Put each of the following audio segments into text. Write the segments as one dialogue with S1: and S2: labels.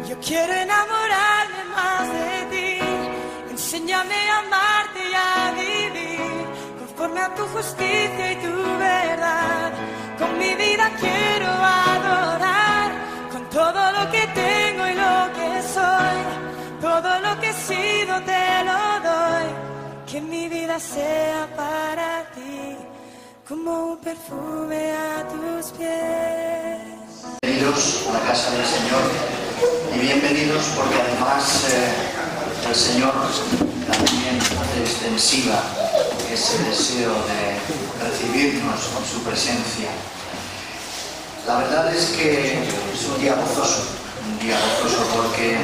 S1: Yo quiero enamorarme más de ti. Enséñame a amarte y a vivir conforme a tu justicia y tu verdad. Con mi vida quiero adorar, con todo lo que tengo y lo que soy. Todo lo que he sido te lo doy. Que mi vida sea para ti como un perfume a tus pies.
S2: Bienvenidos a la casa del Señor y bienvenidos porque además el Señor también hace extensiva ese deseo de recibirnos con su presencia. La verdad es que es un día gozoso porque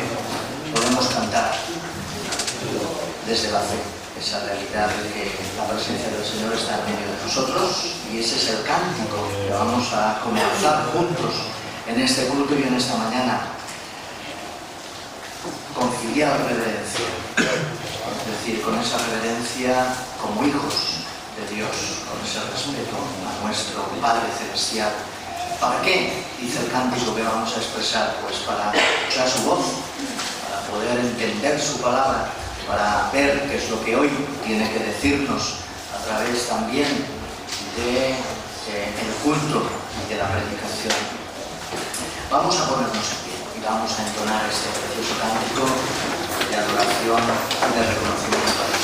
S2: podemos cantar desde la fe esa realidad de que la presencia del Señor está en medio de nosotros, y ese es el cántico que vamos a comenzar juntos en este culto y en esta mañana. Con filial reverencia, es decir, con esa reverencia como hijos de Dios, con ese respeto a nuestro Padre Celestial. ¿Para qué? Dice el cántico que vamos a expresar, pues para escuchar su voz, para poder entender su palabra, para ver qué es lo que hoy tiene que decirnos a través también del culto y de la predicación. Vamos a ponernos en pie y vamos a entonar este precioso cántico de adoración y de reconocimiento a Dios.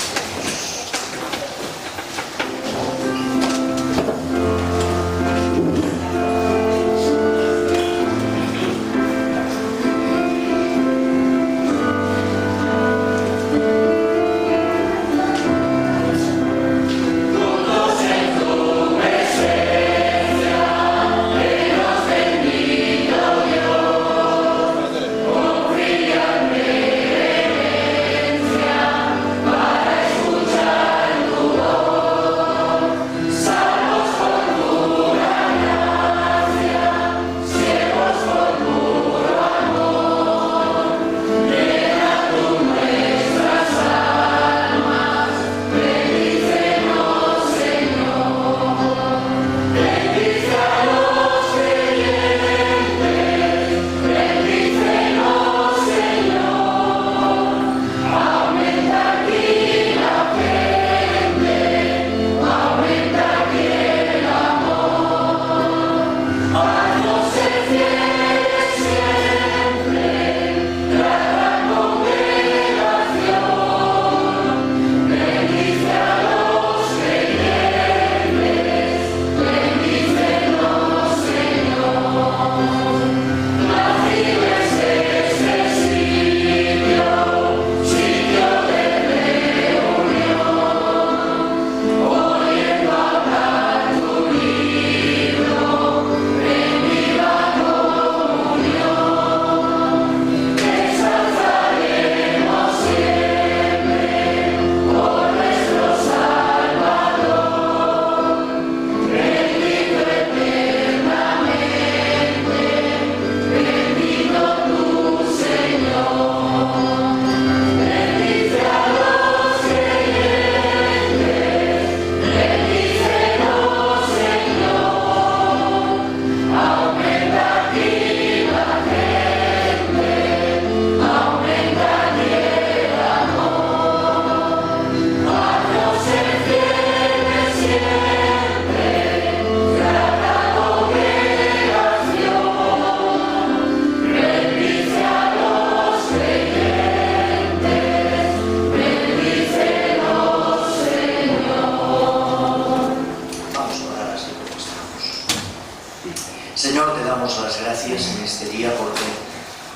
S2: Señor, te damos las gracias en este día porque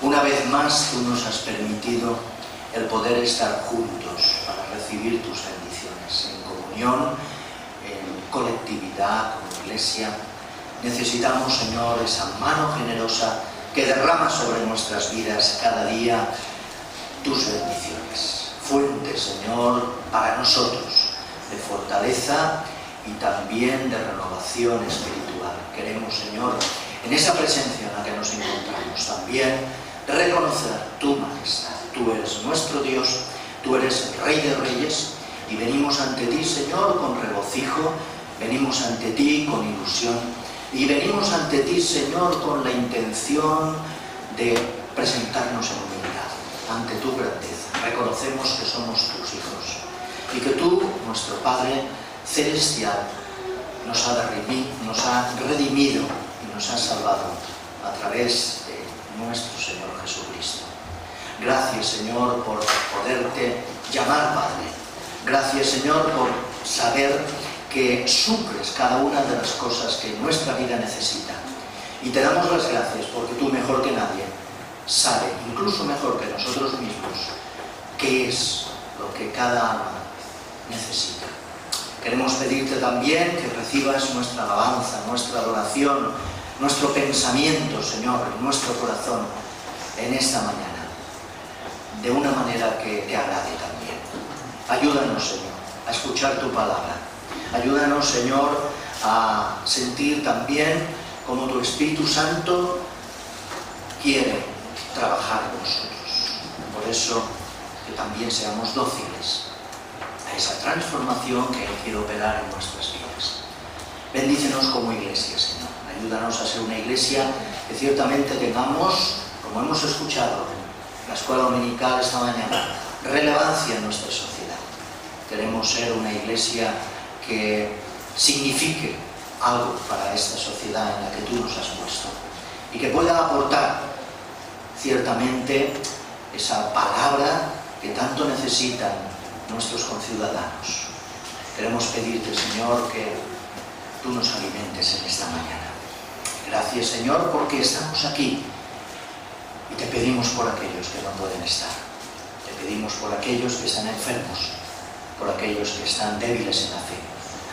S2: una vez más tú nos has permitido el poder estar juntos para recibir tus bendiciones en comunión, en colectividad, como iglesia. Necesitamos, Señor, esa mano generosa que derrama sobre nuestras vidas cada día tus bendiciones. Fuente, Señor, para nosotros de fortaleza y también de renovación espiritual. Queremos, Señor, en esa presencia en la que nos encontramos, también reconocer tu majestad. Tú eres nuestro Dios, tú eres el Rey de Reyes, y venimos ante ti, Señor, con regocijo, venimos ante ti con ilusión, y venimos ante ti, Señor, con la intención de presentarnos en humildad ante tu grandeza. Reconocemos que somos tus hijos y que tú, nuestro Padre celestial, nos ha redimido y nos ha salvado a través de nuestro Señor Jesucristo. Gracias, Señor, por poderte llamar Padre. Gracias, Señor, por saber que suples cada una de las cosas que nuestra vida necesita. Y te damos las gracias porque tú, mejor que nadie, sabes, incluso mejor que nosotros mismos, qué es lo que cada alma necesita. Queremos pedirte también que recibas nuestra alabanza, nuestra adoración, nuestro pensamiento, Señor, en nuestro corazón en esta mañana, de una manera que te agrade también. Ayúdanos, Señor, a escuchar tu palabra. Ayúdanos, Señor, a sentir también cómo tu Espíritu Santo quiere trabajar en nosotros. Por eso, que también seamos dóciles a esa transformación que Él quiere operar en nuestras vidas. Bendícenos como iglesia, Señor. Ayúdanos a ser una iglesia que ciertamente tengamos, como hemos escuchado en la escuela dominical esta mañana, relevancia en nuestra sociedad. Queremos ser una iglesia que signifique algo para esta sociedad en la que tú nos has puesto y que pueda aportar ciertamente esa palabra que tanto necesitan nuestros conciudadanos. Queremos pedirte, Señor, que tú nos alimentes en esta mañana. Gracias, Señor, porque estamos aquí y te pedimos por aquellos que no pueden estar. Te pedimos por aquellos que están enfermos, por aquellos que están débiles en la fe,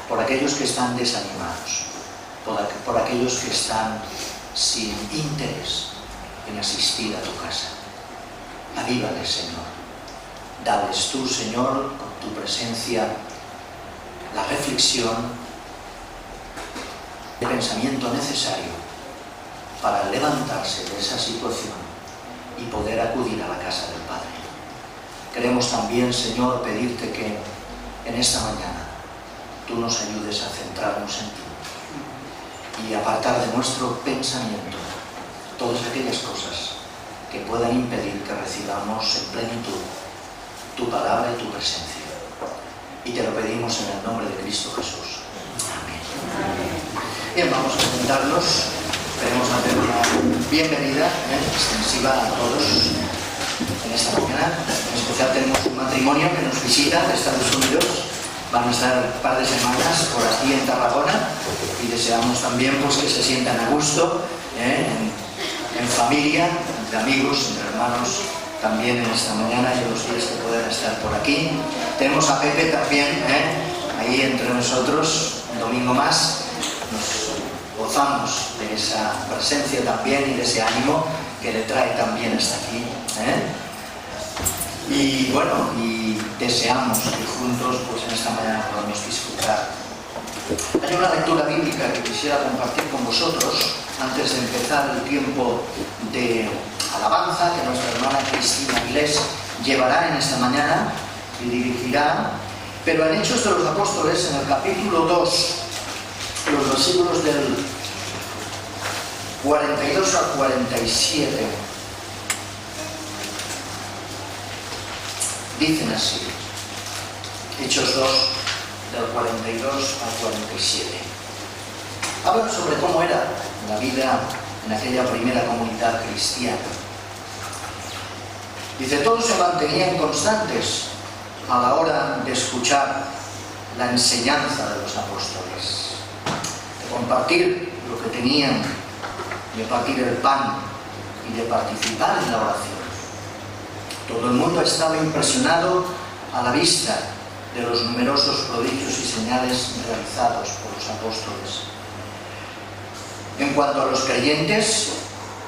S2: por aquellos que están desanimados, por aquellos que están sin interés en asistir a tu casa. Avívales, Señor. Dales tú, Señor, con tu presencia, la reflexión, el pensamiento necesario para levantarse de esa situación y poder acudir a la casa del Padre. Queremos también, Señor, pedirte que en esta mañana tú nos ayudes a centrarnos en ti y apartar de nuestro pensamiento todas aquellas cosas que puedan impedir que recibamos en plenitud tu palabra y tu presencia. Y te lo pedimos en el nombre de Cristo Jesús. Amén. Bien, vamos a sentarnos. Queremos hacer una bienvenida extensiva a todos en esta mañana. En especial tenemos un matrimonio que nos visita de Estados Unidos. Van a estar un par de semanas por aquí en Tarragona y deseamos también pues, que se sientan a gusto en familia, entre amigos, entre hermanos, también en esta mañana y los días que puedan estar por aquí. Tenemos a Pepe también ahí entre nosotros, un domingo más. Nos gozamos de esa presencia también y de ese ánimo que le trae también hasta aquí. Y bueno, y deseamos que juntos pues en esta mañana podamos disfrutar. Hay una lectura bíblica que quisiera compartir con vosotros antes de empezar el tiempo de alabanza que nuestra hermana Cristina Avilés llevará en esta mañana y dirigirá. Pero en Hechos de los Apóstoles, en el capítulo 2, los versículos del 42 al 47, dicen así. Hechos 2, del 42 al 47. Hablan sobre cómo era la vida en aquella primera comunidad cristiana. Dice, todos se mantenían constantes a la hora de escuchar la enseñanza de los apóstoles, de compartir lo que tenían, de partir el pan y de participar en la oración. Todo el mundo estaba impresionado a la vista de los numerosos prodigios y señales realizados por los apóstoles. En cuanto a los creyentes,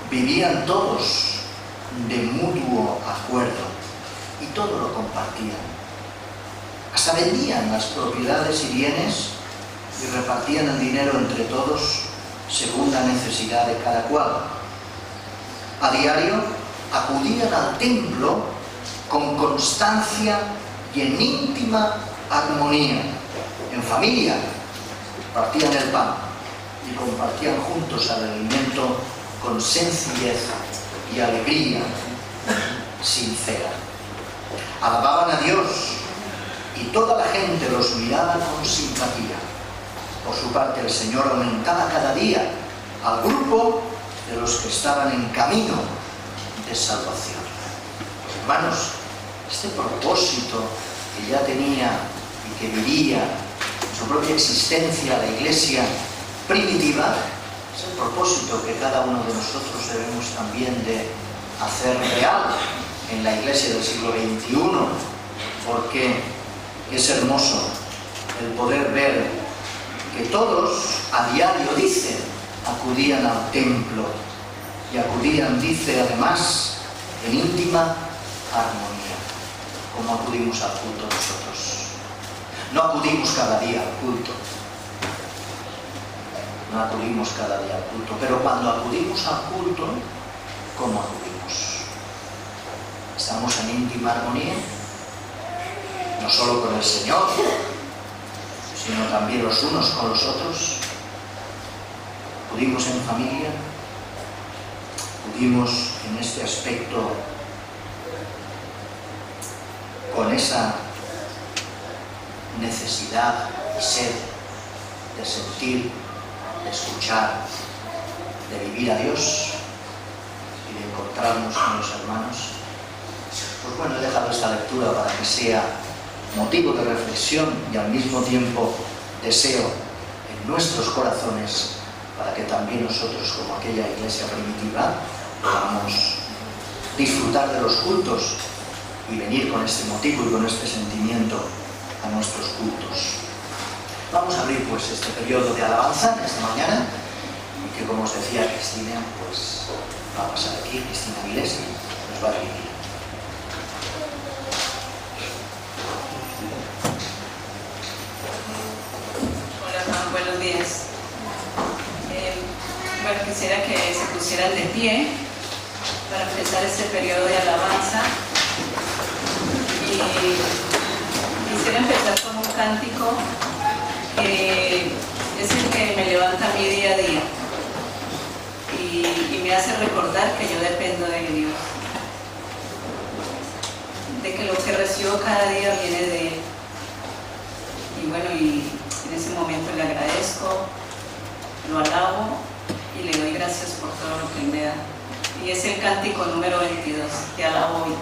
S2: vivían todos de mutuo acuerdo y todo lo compartían. Hasta vendían las propiedades y bienes y repartían el dinero entre todos según la necesidad de cada cual. A diario acudían al templo con constancia y en íntima armonía. En familia partían el pan y compartían juntos el alimento con sencillez y alegría sincera. Alababan a Dios y toda la gente los miraba con simpatía. Por su parte, el Señor aumentaba cada día al grupo de los que estaban en camino de salvación. Hermanos, este propósito que ya tenía y que vivía en su propia existencia la Iglesia primitiva, es el propósito que cada uno de nosotros debemos también de hacer real en la Iglesia del siglo XXI, porque es hermoso el poder ver que todos a diario, dice, acudían al templo y acudían, dice, además, en íntima armonía, como acudimos al culto nosotros. No acudimos cada día al culto, no acudimos cada día al culto, pero cuando acudimos al culto, ¿cómo acudimos? ¿Estamos en íntima armonía? No solo con el Señor, sino también los unos con los otros. ¿Acudimos en familia? ¿Acudimos en este aspecto con esa necesidad y sed de sentir, de escuchar, de vivir a Dios y de encontrarnos con los hermanos? Pues bueno, he dejado esta lectura para que sea motivo de reflexión y al mismo tiempo deseo en nuestros corazones para que también nosotros, como aquella iglesia primitiva, podamos disfrutar de los cultos y venir con este motivo y con este sentimiento a nuestros cultos. Vamos a abrir pues este periodo de alabanza esta mañana y que, como os decía Cristina, pues va a pasar aquí, Cristina Vilés, nos va a dirigir.
S3: Buenos días. Bueno, quisiera que se pusieran de pie para empezar este periodo de alabanza. Y quisiera empezar con un cántico que es el que me levanta a mí día a día y me hace recordar que yo dependo de Dios, de que lo que recibo cada día viene de Él. Y bueno, y en ese momento le agradezco, lo alabo y le doy gracias por todo lo que Él me da. Y es el cántico número 22, Te alabo hoy.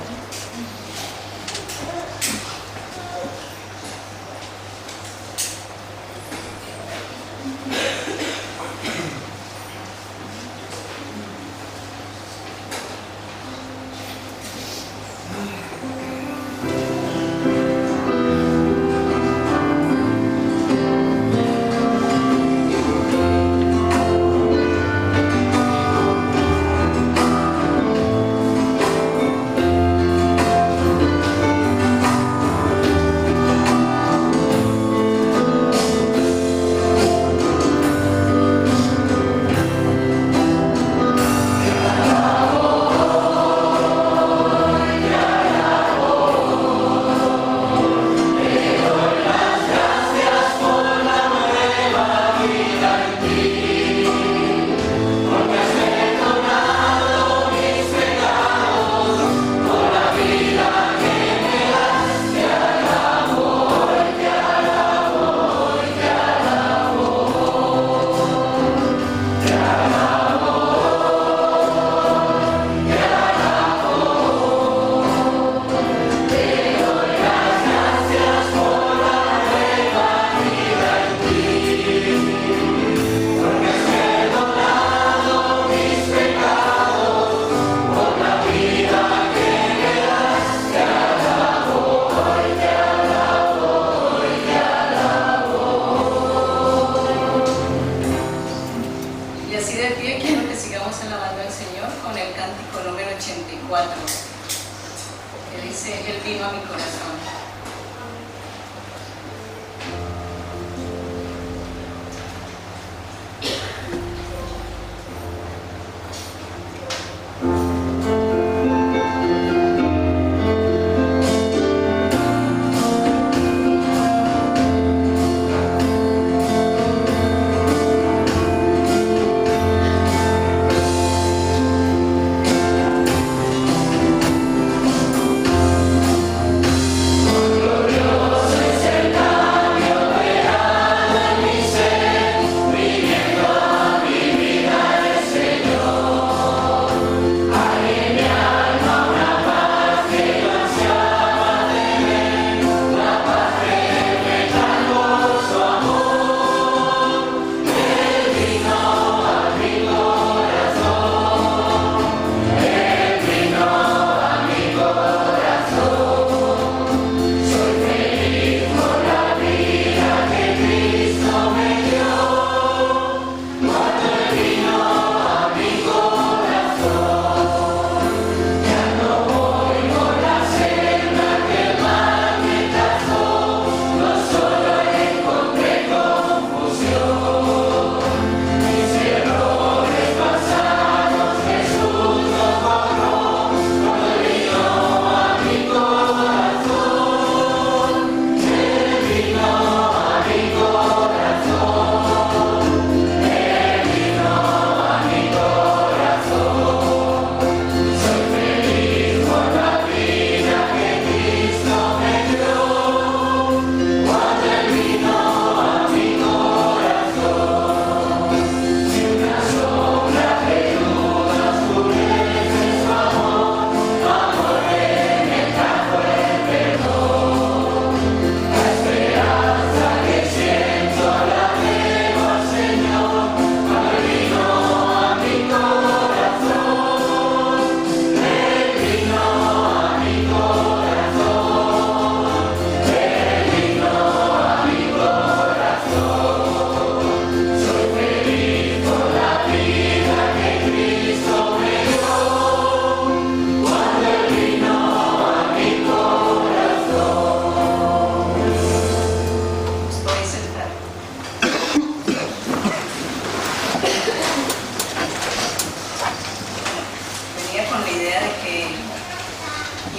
S3: idea de que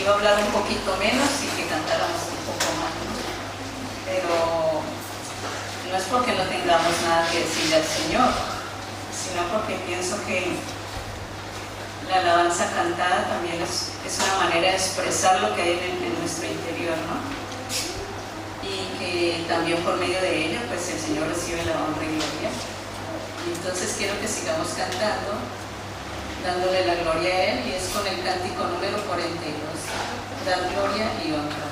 S3: iba a hablar un poquito menos y que cantáramos un poco más, ¿no? Pero no es porque no tengamos nada que decirle al Señor, sino porque pienso que la alabanza cantada también es una manera de expresar lo que hay en nuestro interior, ¿no? Y que también por medio de ella, pues el Señor recibe la honra y gloria. Y entonces quiero que sigamos cantando, dándole la gloria a Él, y es con el cántico número 42, dar gloria y honra.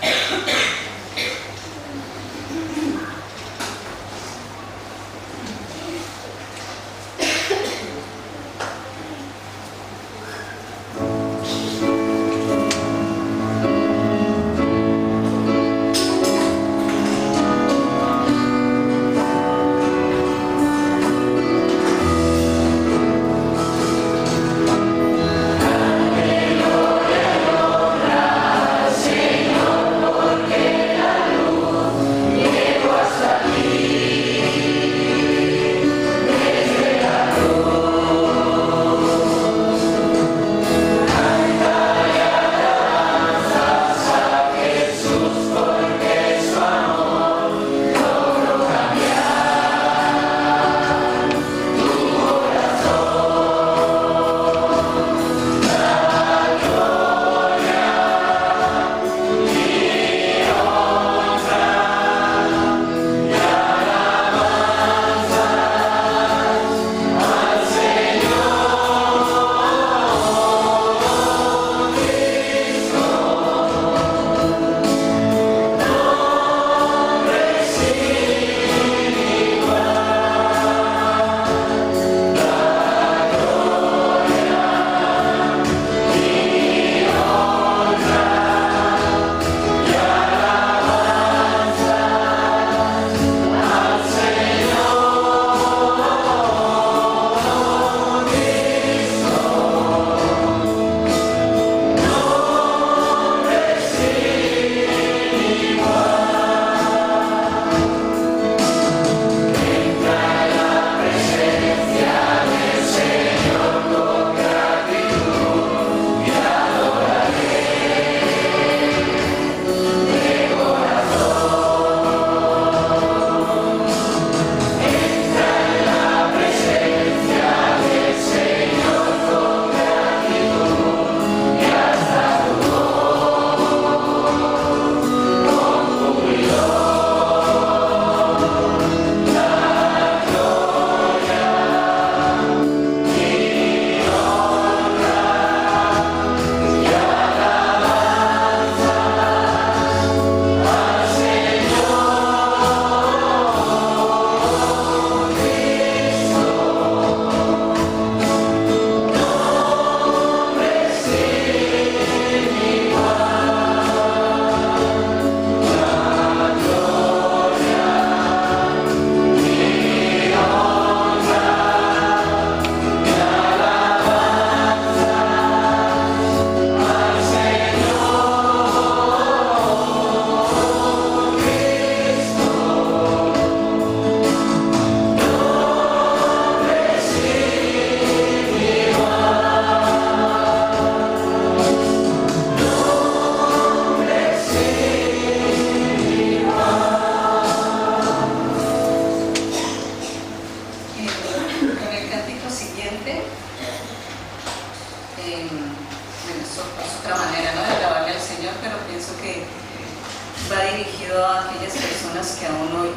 S3: va dirigido a aquellas personas que aún hoy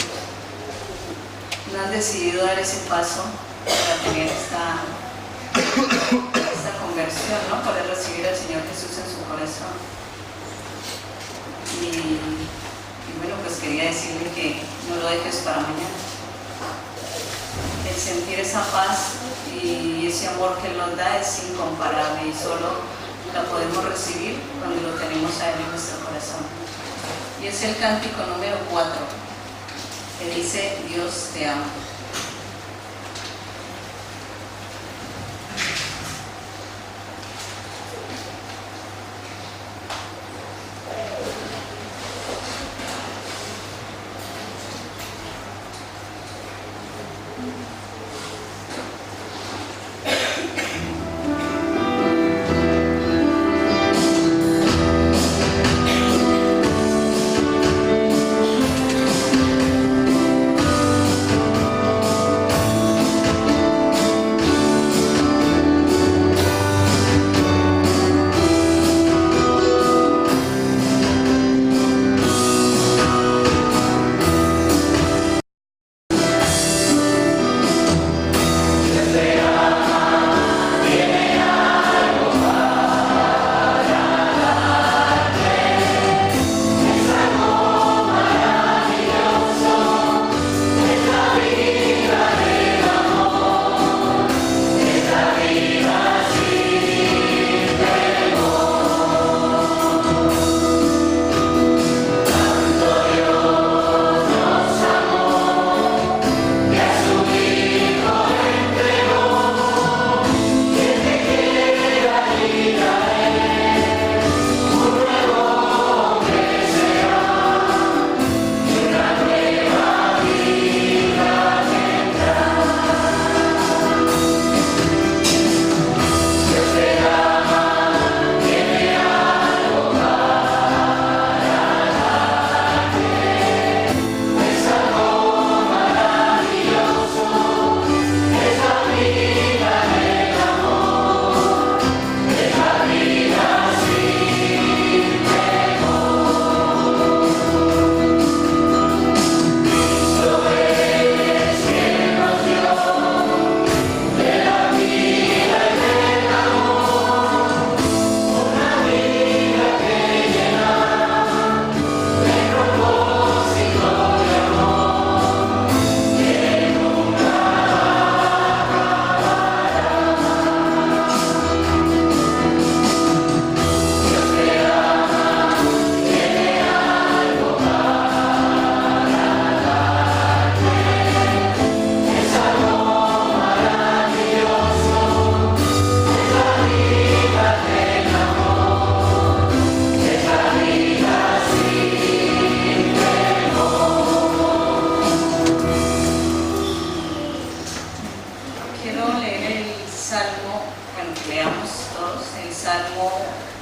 S3: no han decidido dar ese paso para tener esta conversión, ¿no? Para recibir al Señor Jesús en su corazón. Y bueno, pues quería decirle que no lo dejes para mañana. El sentir esa paz y ese amor que Él nos da es incomparable y solo la podemos recibir cuando lo tenemos a Él en nuestro corazón. Y es el cántico número 4, que dice: Dios te ama.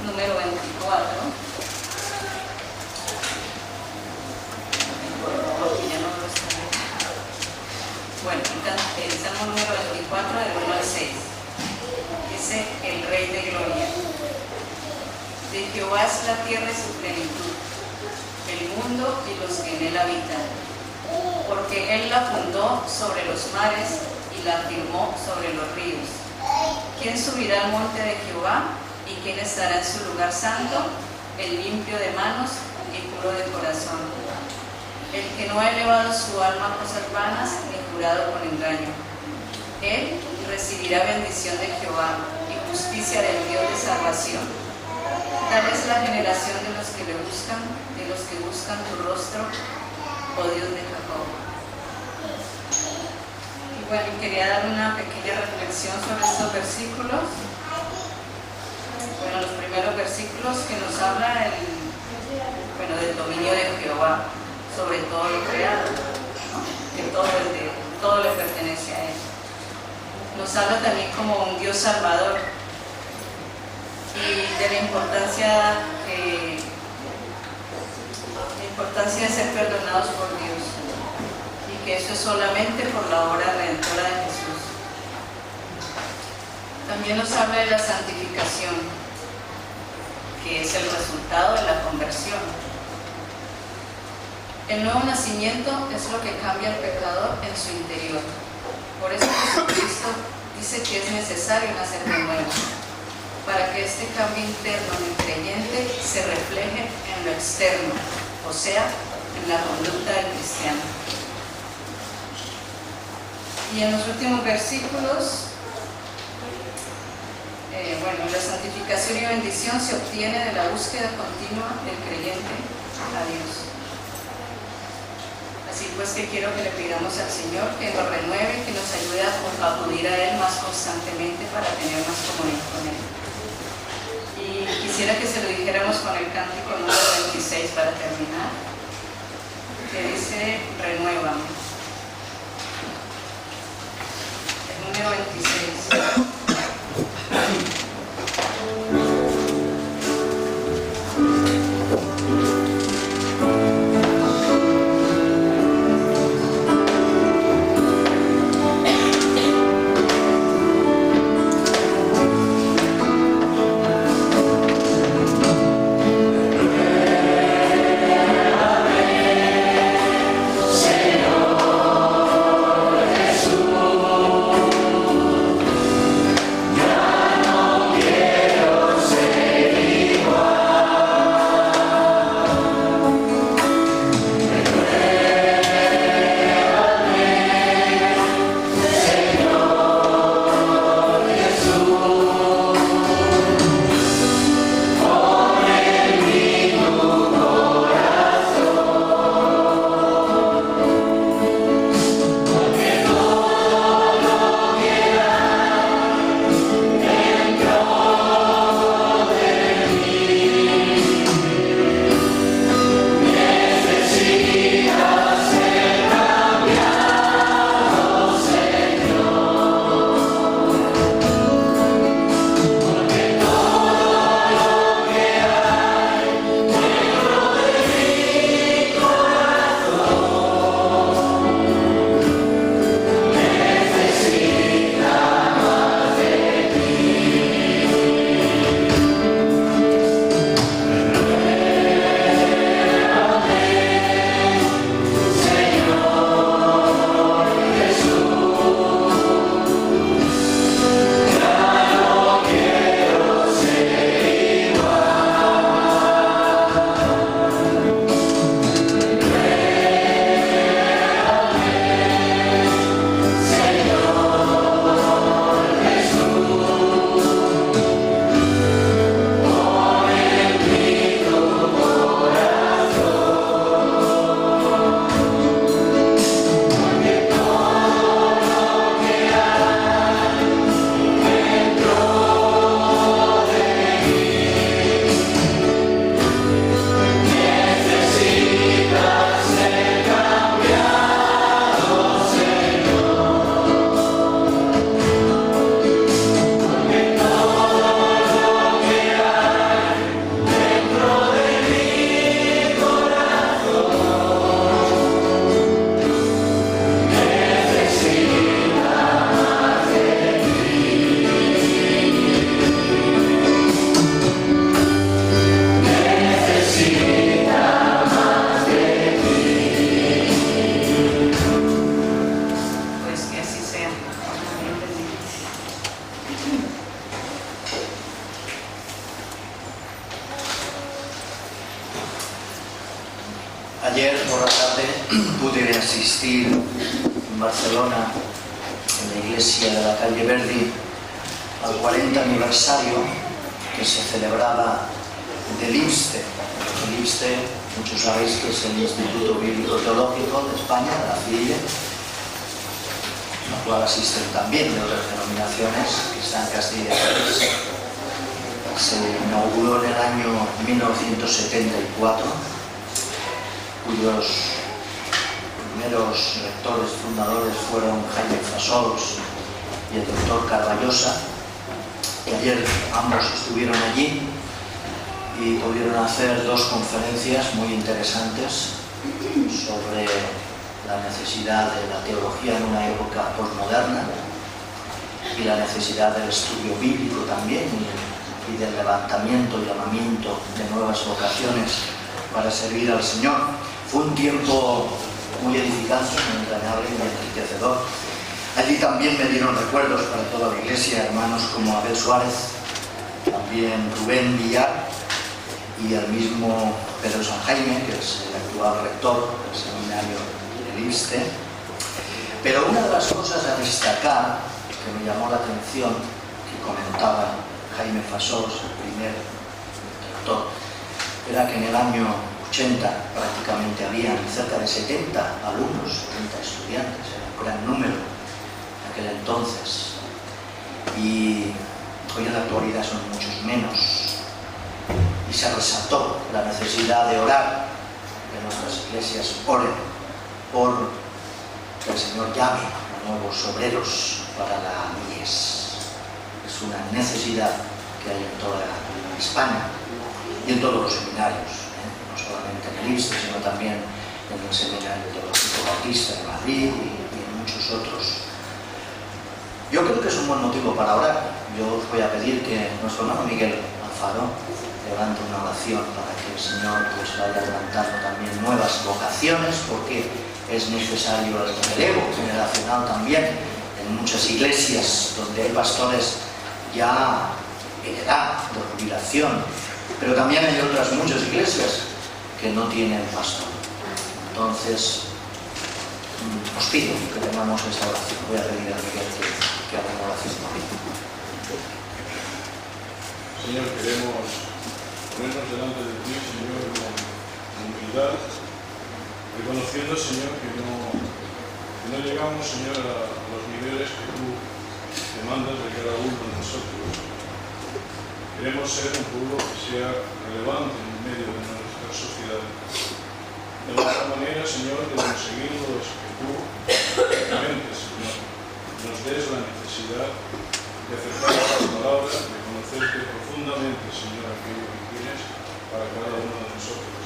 S3: número 24. Porque ya no lo está viendo. Bueno, el Salmo número 24, del 1 al 6. Dice el Rey de Gloria. De Jehová es la tierra y su plenitud, el mundo y los que en él habitan. Porque él la fundó sobre los mares y la afirmó sobre los ríos. ¿Quién subirá al monte de Jehová? ¿Y quién estará en su lugar santo? El limpio de manos y puro de corazón, el que no ha elevado su alma a cosas vanas ni jurado con engaño. Él recibirá bendición de Jehová y justicia del Dios de salvación. Tal es la generación de los que buscan tu rostro, oh Dios de Jacob. Y bueno, quería dar una pequeña reflexión sobre estos versículos. Bueno, los primeros versículos que nos habla del dominio de Jehová sobre todo lo creado, ¿no? Que todo le pertenece a él. Nos habla también como un Dios salvador y de la importancia de ser perdonados por Dios, y que eso es solamente por la obra redentora de Jesús. También nos habla de la santificación, que es el resultado de la conversión. El nuevo nacimiento es lo que cambia al pecador en su interior. Por eso Jesucristo dice que es necesario nacer de nuevo, para que este cambio interno en el creyente se refleje en lo externo, o sea, en la conducta del cristiano. Y en los últimos versículos, la santificación y bendición se obtiene de la búsqueda continua del creyente a Dios. Así pues que quiero que le pidamos al Señor que nos renueve, que nos ayude a acudir a Él más constantemente para tener más comunión con Él. Y quisiera que se lo dijéramos con el cántico número 26 para terminar, que dice: renuévame. El número 26.
S2: Ayer por la tarde pude asistir en Barcelona, en la iglesia de la calle Verdi, al 40 aniversario que se celebraba del IBSTE. El IBSTE, muchos sabéis que es el Instituto Bíblico Teológico de España, de la FIDE, al cual asisten también de otras denominaciones que están en Castilla y León. Se inauguró en el año 1974, cuyos primeros rectores fundadores fueron Jaime Fasols y el doctor Carballosa, y ayer ambos estuvieron allí y pudieron hacer dos conferencias muy interesantes sobre la necesidad de la teología en una época posmoderna y la necesidad del estudio bíblico también y del levantamiento y llamamiento de nuevas vocaciones para servir al Señor. Fue un tiempo muy edificante, muy entrañable y muy enriquecedor. Allí también me dieron recuerdos para toda la iglesia, hermanos como Abel Suárez, también Rubén Villar y el mismo Pedro San Jaime, que es el actual rector del seminario del IBSTE. Pero una de las cosas a destacar que me llamó la atención, que comentaba Jaime Fasols, el primer rector, era que en el año 80 prácticamente habían cerca de 70 alumnos, 70 estudiantes, era un gran número en aquel entonces, y hoy en la actualidad son muchos menos, y se resaltó la necesidad de orar, que nuestras iglesias oren por que el Señor llame a nuevos obreros para la mies. Es una necesidad que hay en toda España y en todos los seminarios, no solamente en el IBSTE, sino también en el Seminario Teológico Bautista de Madrid y en muchos otros. Yo creo que es un buen motivo para orar. Yo os voy a pedir que nuestro hermano Miguel Alfaro levante una oración para que el Señor pues vaya levantando también nuevas vocaciones, porque es necesario el relevo generacional también en muchas iglesias donde hay pastores ya en edad de jubilación, pero también hay otras muchas iglesias que no tienen pastor. Entonces, os pido que tengamos esta oración. Voy a pedir a Miguel que haga una oración conmigo.
S4: Señor, queremos ponernos delante de ti, Señor, con humildad, reconociendo, Señor, que no llegamos, Señor, a los niveles que tú demandas de cada uno de nosotros. Queremos ser un pueblo que sea relevante en medio de nuestra sociedad. De nuestra manera, Señor, de conseguirlo es que tú, realmente, Señor, nos des la necesidad de acercar a las palabras, de conocerte profundamente, Señor, aquello que tienes para cada uno de nosotros.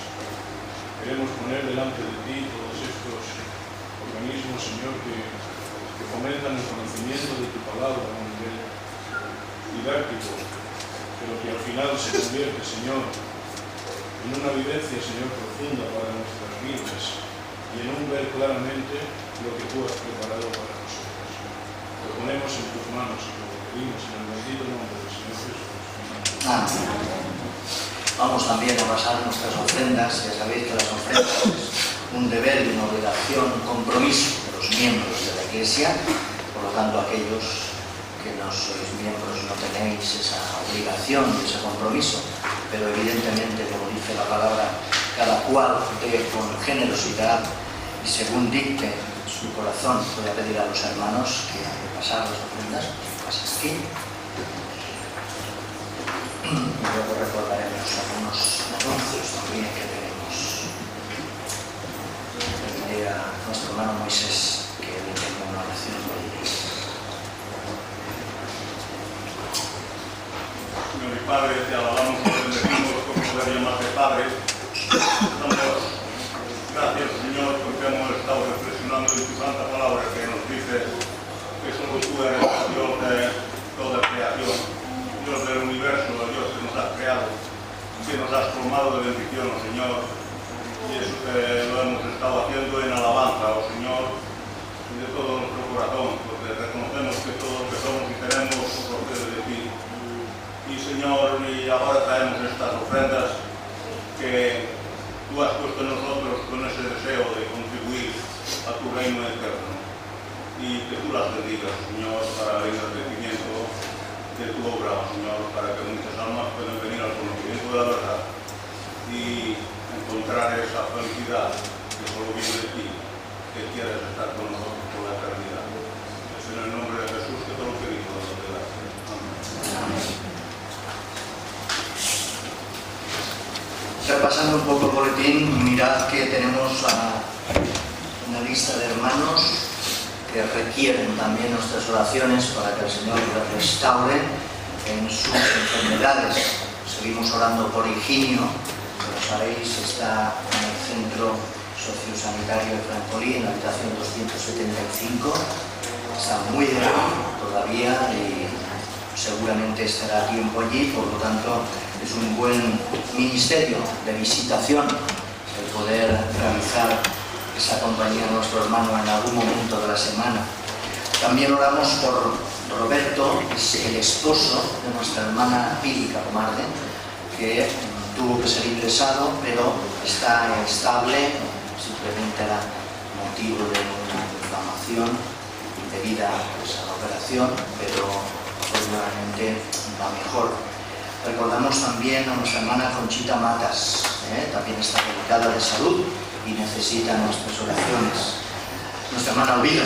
S4: Queremos poner delante de ti todos estos organismos, Señor, que fomentan el conocimiento de tu palabra a un nivel didáctico, pero que al final se convierte, Señor, en una vivencia, Señor, profunda para nuestras vidas y en un ver claramente lo que tú has preparado para nosotros. Lo ponemos en tus manos y lo pedimos en el bendito nombre del Señor Jesús.
S2: Amén. Vamos también a pasar nuestras ofrendas. Ya sabéis que las ofrendas es un deber y una obligación, un compromiso de los miembros de la Iglesia. Por lo tanto, aquellos que no sois miembros no tenéis esa obligación y ese compromiso, pero evidentemente, como dice la palabra, cada cual dé con generosidad y según dicte su corazón. Voy a pedir a los hermanos que han de pasar las ofrendas, pasas aquí. Y luego recordaremos algunos anuncios también que tenemos. Pediré a nuestro hermano Moisés que le tenga una oración por ellos.
S4: Señor y Padre, te alabamos y te bendecimos por poder llamarte Padre. Damos gracias, Señor, porque hemos estado reflexionando en tu santa palabra que nos dice que solo tú eres el Dios de toda creación, Dios del universo, el Dios que nos has creado, que nos has formado de bendición, oh Señor. Y eso que lo hemos estado haciendo en alabanza, oh Señor, de todo nuestro corazón, porque reconocemos que todo lo que somos y tenemos procede de ti. Y Señor, y ahora traemos estas ofrendas que tú has puesto en nosotros con ese deseo de contribuir a tu reino eterno. Y que tú las bendigas, Señor, para el enriquecimiento de tu obra, Señor, para que muchas almas puedan venir al conocimiento de la verdad y encontrar esa felicidad que solo viene de ti, que quieres estar con nosotros por la eternidad. Es en el nombre de Jesús que te lo pedimos, de gracias. Amén.
S2: Repasando un poco el boletín, mirad que tenemos una lista de hermanos que requieren también nuestras oraciones para que el Señor les restaure en sus enfermedades. Seguimos orando por Higinio, como sabéis, está en el centro sociosanitario de Francolí, en la habitación 275. Está muy débil todavía y seguramente estará tiempo allí, por lo tanto es un buen ministerio de visitación el poder realizar esa compañía a nuestro hermano en algún momento de la semana. También oramos por Roberto, es el esposo de nuestra hermana Pili Camarde, que tuvo que ser ingresado, pero está estable, simplemente era motivo de una inflamación debida a la operación, pero afortunadamente va mejor. Recordamos también a nuestra hermana Conchita Matas, también está delicada de salud y necesita nuestras oraciones. Nuestra hermana Olvido,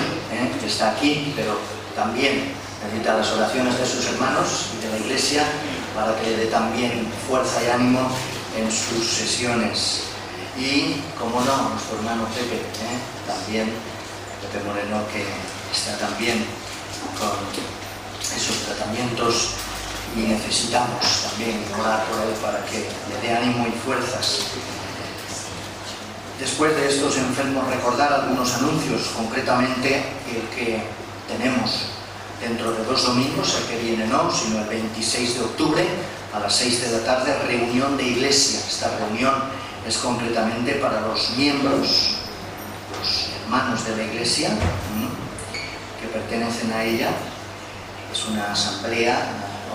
S2: que está aquí, pero también necesita las oraciones de sus hermanos y de la Iglesia para que le dé también fuerza y ánimo en sus sesiones. Y, como no, nuestro hermano Pepe, también, Pepe Moreno, que está también con esos tratamientos y necesitamos también orar por él para que le dé ánimo y fuerzas. Después de estos enfermos, recordar algunos anuncios, concretamente el que tenemos dentro de 2 domingos, el que viene no, sino el 26 de octubre a las 6 de la tarde, reunión de iglesia. Esta reunión es concretamente para los miembros, los hermanos de la iglesia que pertenecen a ella. Es una asamblea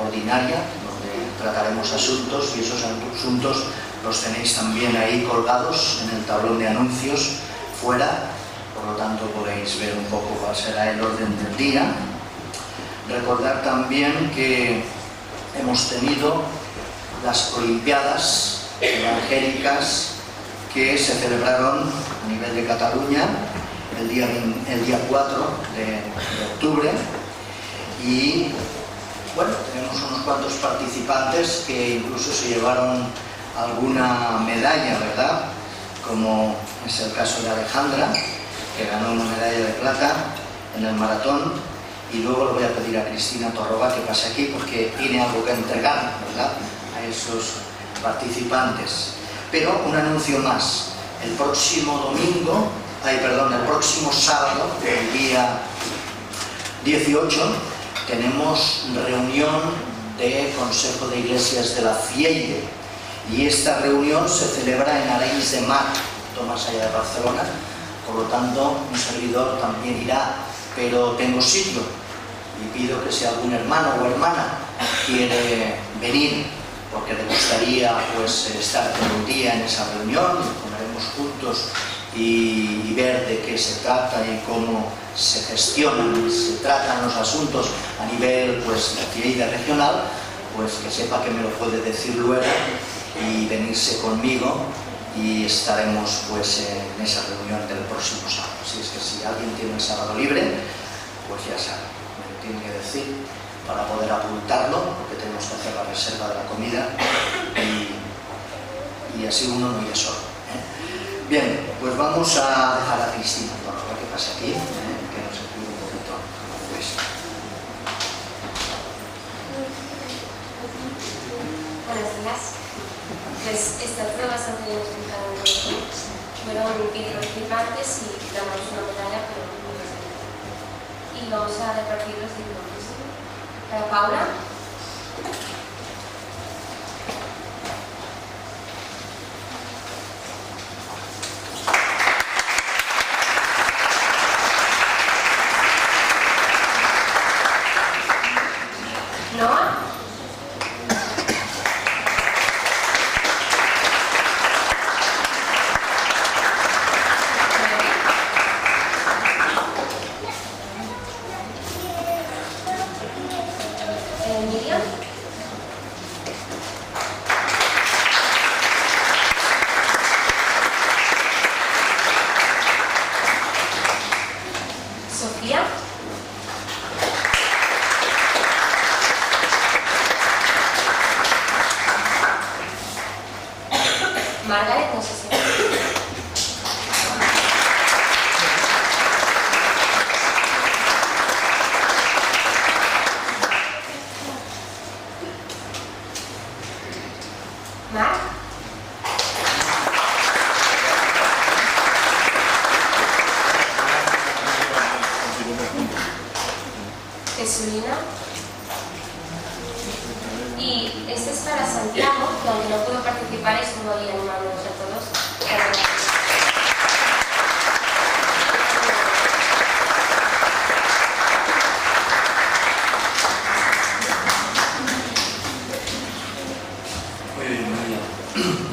S2: ordinaria donde trataremos asuntos y esos asuntos los tenéis también ahí colgados en el tablón de anuncios fuera, por lo tanto podéis ver un poco cuál será el orden del día. Recordar también que hemos tenido las Olimpiadas Evangélicas que se celebraron a nivel de Cataluña el día 4 de octubre y bueno, tenemos unos cuantos participantes que incluso se llevaron alguna medalla, ¿verdad? Como es el caso de Alejandra, que ganó una medalla de plata en el maratón, y luego le voy a pedir a Cristina Torroba que pase aquí porque tiene algo que entregar, ¿verdad?, a esos participantes. Pero un anuncio más, el próximo sábado, el día 18, tenemos reunión de Consejo de Iglesias de la FIEIDE. Y esta reunión se celebra en Arenys de Mar, más allá de Barcelona, por lo tanto un servidor también irá, pero tengo sitio y pido que si algún hermano o hermana quiere venir porque le gustaría pues estar todo el día en esa reunión, comeremos juntos y ver de qué se trata y cómo se gestionan, se tratan los asuntos a nivel pues de FIEIDE regional, pues que sepa que me lo puede decir luego y venirse conmigo y estaremos pues en esa reunión del próximo sábado. Así es que si alguien tiene el sábado libre, pues ya sabe, me lo tiene que decir para poder apuntarlo, porque tenemos que hacer la reserva de la comida y así uno no irá solo. Bien, pues vamos a dejar a Cristina Torroba que pase aquí, que nos explique un poquito cómo fue esto.
S5: Buenos días. Pues esta prueba se han tenido explicado en los fueron 20 participantes y damos una medalla, pero y vamos a repartir los diplomas. Para Paula. Noah. Margaret, no sé si... Mar. Jesulina. Y este es para Santiago, que aunque no pudo participar, estuvo ahí animándonos a todos.
S2: Muy bien, María.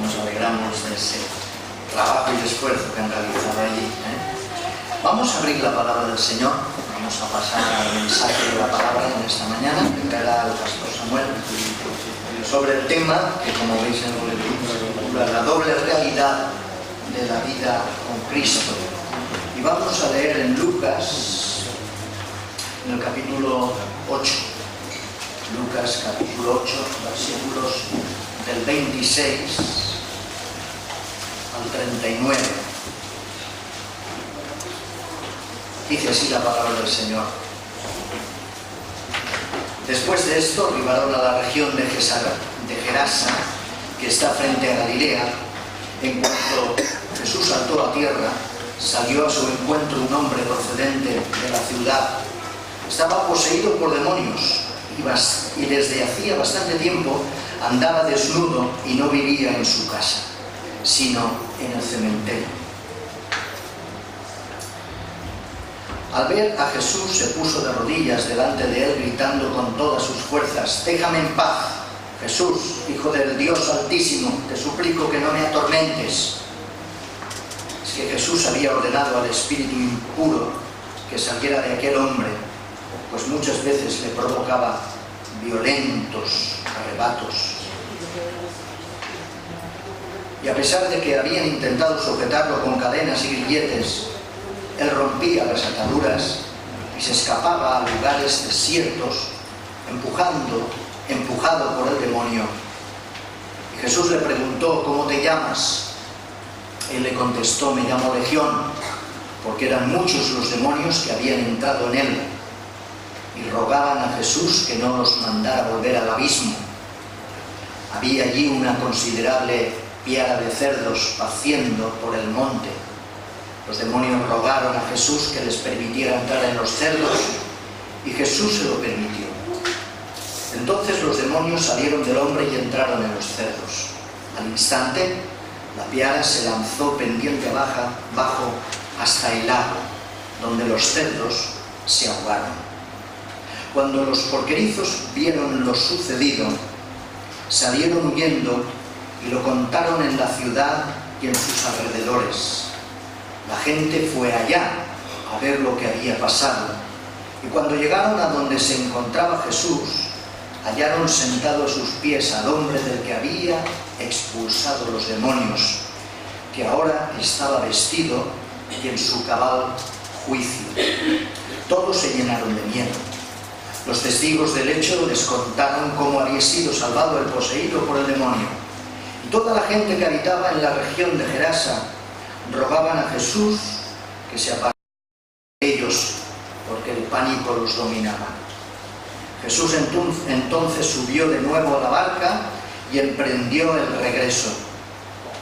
S2: Nos alegramos de ese trabajo y esfuerzo que han realizado allí. Vamos a abrir la palabra del Señor. Vamos a pasar al mensaje de la palabra en esta mañana, que traerá el pastor Samuel, sobre el tema que, como veis en el boletín, la doble realidad de la vida con Cristo. Y vamos a leer en Lucas, en el capítulo 8. Lucas, capítulo 8, versículos del 26 al 39. Dice así la palabra del Señor. Después de esto arribaron a la región de Gerasa, que está frente a Galilea. En cuanto Jesús saltó a tierra, salió a su encuentro un hombre procedente de la ciudad. Estaba poseído por demonios y desde hacía bastante tiempo andaba desnudo y no vivía en su casa, sino en el cementerio. Al ver a Jesús se puso de rodillas delante de él, gritando con todas sus fuerzas: «Déjame en paz, Jesús, Hijo del Dios Altísimo, te suplico que no me atormentes». Es que Jesús había ordenado al espíritu impuro que saliera de aquel hombre, pues muchas veces le provocaba violentos arrebatos. Y a pesar de que habían intentado sujetarlo con cadenas y grilletes, él rompía las ataduras y se escapaba a lugares desiertos, empujado por el demonio. Y Jesús le preguntó: «¿Cómo te llamas?». Él le contestó: «Me llamo Legión», porque eran muchos los demonios que habían entrado en él, y rogaban a Jesús que no los mandara volver al abismo. Había allí una considerable piara de cerdos paciendo por el monte. Los demonios rogaron a Jesús que les permitiera entrar en los cerdos, y Jesús se lo permitió. Entonces los demonios salieron del hombre y entraron en los cerdos. Al instante, la piara se lanzó pendiente abajo hasta el lago, donde los cerdos se ahogaron. Cuando los porquerizos vieron lo sucedido, salieron huyendo y lo contaron en la ciudad y en sus alrededores. La gente fue allá a ver lo que había pasado, y cuando llegaron a donde se encontraba Jesús, hallaron sentado a sus pies al hombre del que había expulsado los demonios, que ahora estaba vestido y en su cabal juicio. Todos se llenaron de miedo. Los testigos del hecho les contaron cómo había sido salvado el poseído por el demonio. Y toda la gente que habitaba en la región de Gerasa rogaban a Jesús que se apartara de ellos, porque el pánico los dominaba. Jesús entonces subió de nuevo a la barca y emprendió el regreso.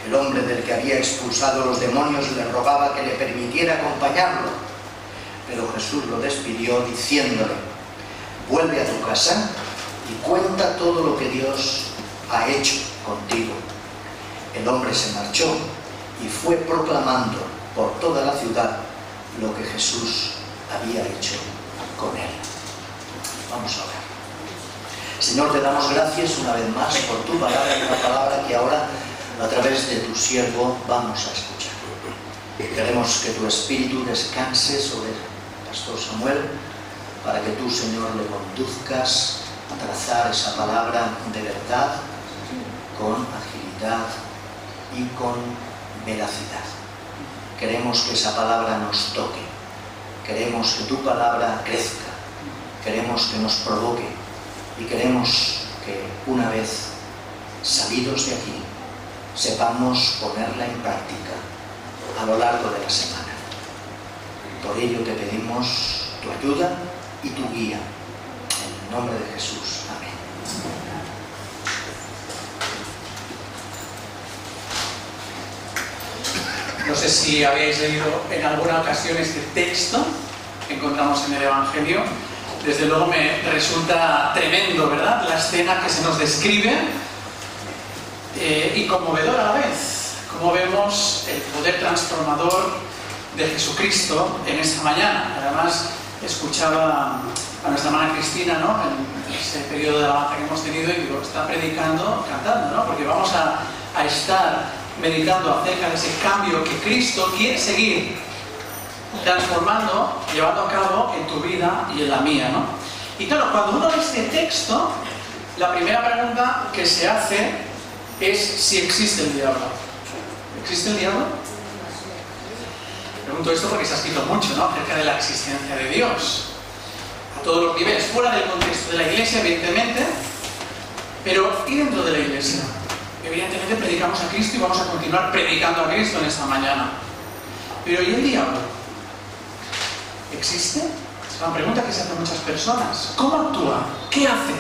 S2: El hombre del que había expulsado los demonios le rogaba que le permitiera acompañarlo, pero Jesús lo despidió diciéndole: «Vuelve a tu casa y cuenta todo lo que Dios ha hecho contigo». El hombre se marchó y fue proclamando por toda la ciudad lo que Jesús había hecho con él. Vamos a orar. Señor, te damos gracias una vez más por tu palabra, una palabra que ahora a través de tu siervo vamos a escuchar. Queremos que tu espíritu descanse sobre el pastor Samuel, para que tú, Señor, le conduzcas a trazar esa palabra de verdad, con agilidad y con veracidad. Queremos que esa palabra nos toque, queremos que tu palabra crezca, queremos que nos provoque y queremos que una vez salidos de aquí sepamos ponerla en práctica a lo largo de la semana. Por ello te pedimos tu ayuda y tu guía. En el nombre de Jesús. Amén.
S6: No sé si habéis leído en alguna ocasión este texto que encontramos en el Evangelio. Desde luego me resulta tremendo, ¿verdad?, la escena que se nos describe y conmovedora a la vez. Como vemos el poder transformador de Jesucristo en esta mañana. Además, escuchaba a nuestra hermana Cristina, ¿no?, en ese periodo de alabanza que hemos tenido, y digo, está predicando, cantando, ¿no?, porque vamos a estar meditando acerca de ese cambio que Cristo quiere seguir transformando, llevando a cabo en tu vida y en la mía, ¿no? Y claro, cuando uno lee este texto, la primera pregunta que se hace es si existe el diablo. ¿Existe el diablo? Pregunto esto porque se ha escrito mucho, ¿no?, acerca de la existencia de Dios, a todos los niveles, fuera del contexto de la Iglesia, evidentemente, pero ¿y dentro de la Iglesia? Evidentemente predicamos a Cristo y vamos a continuar predicando a Cristo en esta mañana. Pero ¿y el diablo? ¿Existe? Es una pregunta que se hacen muchas personas. ¿Cómo actúa? ¿Qué hace?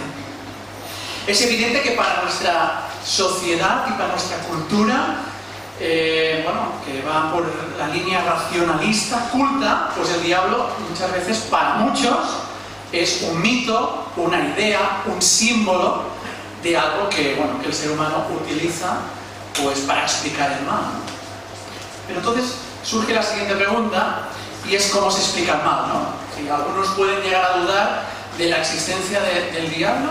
S6: Es evidente que para nuestra sociedad y para nuestra cultura, que va por la línea racionalista, culta, pues el diablo muchas veces para muchos es un mito, una idea, un símbolo de algo que el ser humano utiliza pues para explicar el mal, ¿no? Pero entonces surge la siguiente pregunta, y es cómo se explica el mal, ¿no? Si algunos pueden llegar a dudar de la existencia del diablo,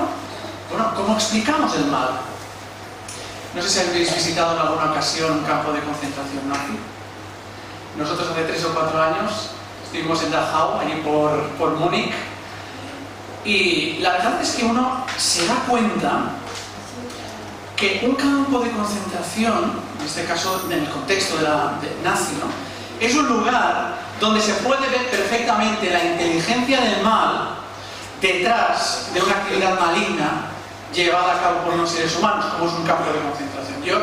S6: ¿cómo explicamos el mal? No sé si habéis visitado en alguna ocasión un campo de concentración nazi. Nosotros hace 3 o 4 años estuvimos en Dachau, allí por Múnich, y la verdad es que uno se da cuenta que un campo de concentración, en este caso en el contexto de nazi, ¿no?, es un lugar donde se puede ver perfectamente la inteligencia del mal detrás de una actividad maligna llevada a cabo por unos seres humanos, como es un campo de concentración. Yo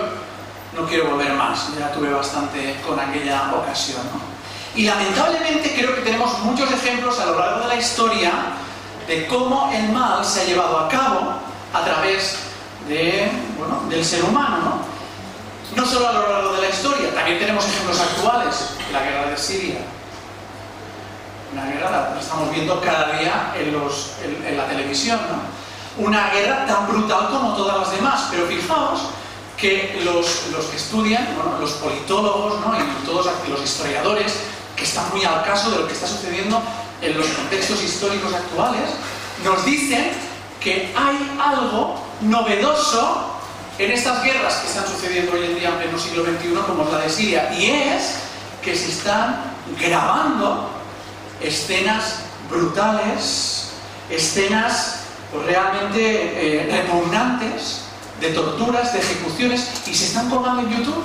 S6: no quiero volver más, ya tuve bastante con aquella ocasión, ¿no? Y lamentablemente creo que tenemos muchos ejemplos a lo largo de la historia de cómo el mal se ha llevado a cabo a través del ser humano, ¿no? No solo a lo largo de la historia, también tenemos ejemplos actuales. La guerra de Siria, una guerra la estamos viendo cada día en la televisión, ¿no? Una guerra tan brutal como todas las demás, pero fijaos que los que estudian, los politólogos, ¿no?, y todos los historiadores, que están muy al caso de lo que está sucediendo en los contextos históricos actuales, nos dicen que hay algo novedoso en estas guerras que están sucediendo hoy en día en pleno siglo XXI, como es la de Siria, y es que se están grabando escenas brutales, escenas realmente repugnantes, de torturas, de ejecuciones, y se están colgando en YouTube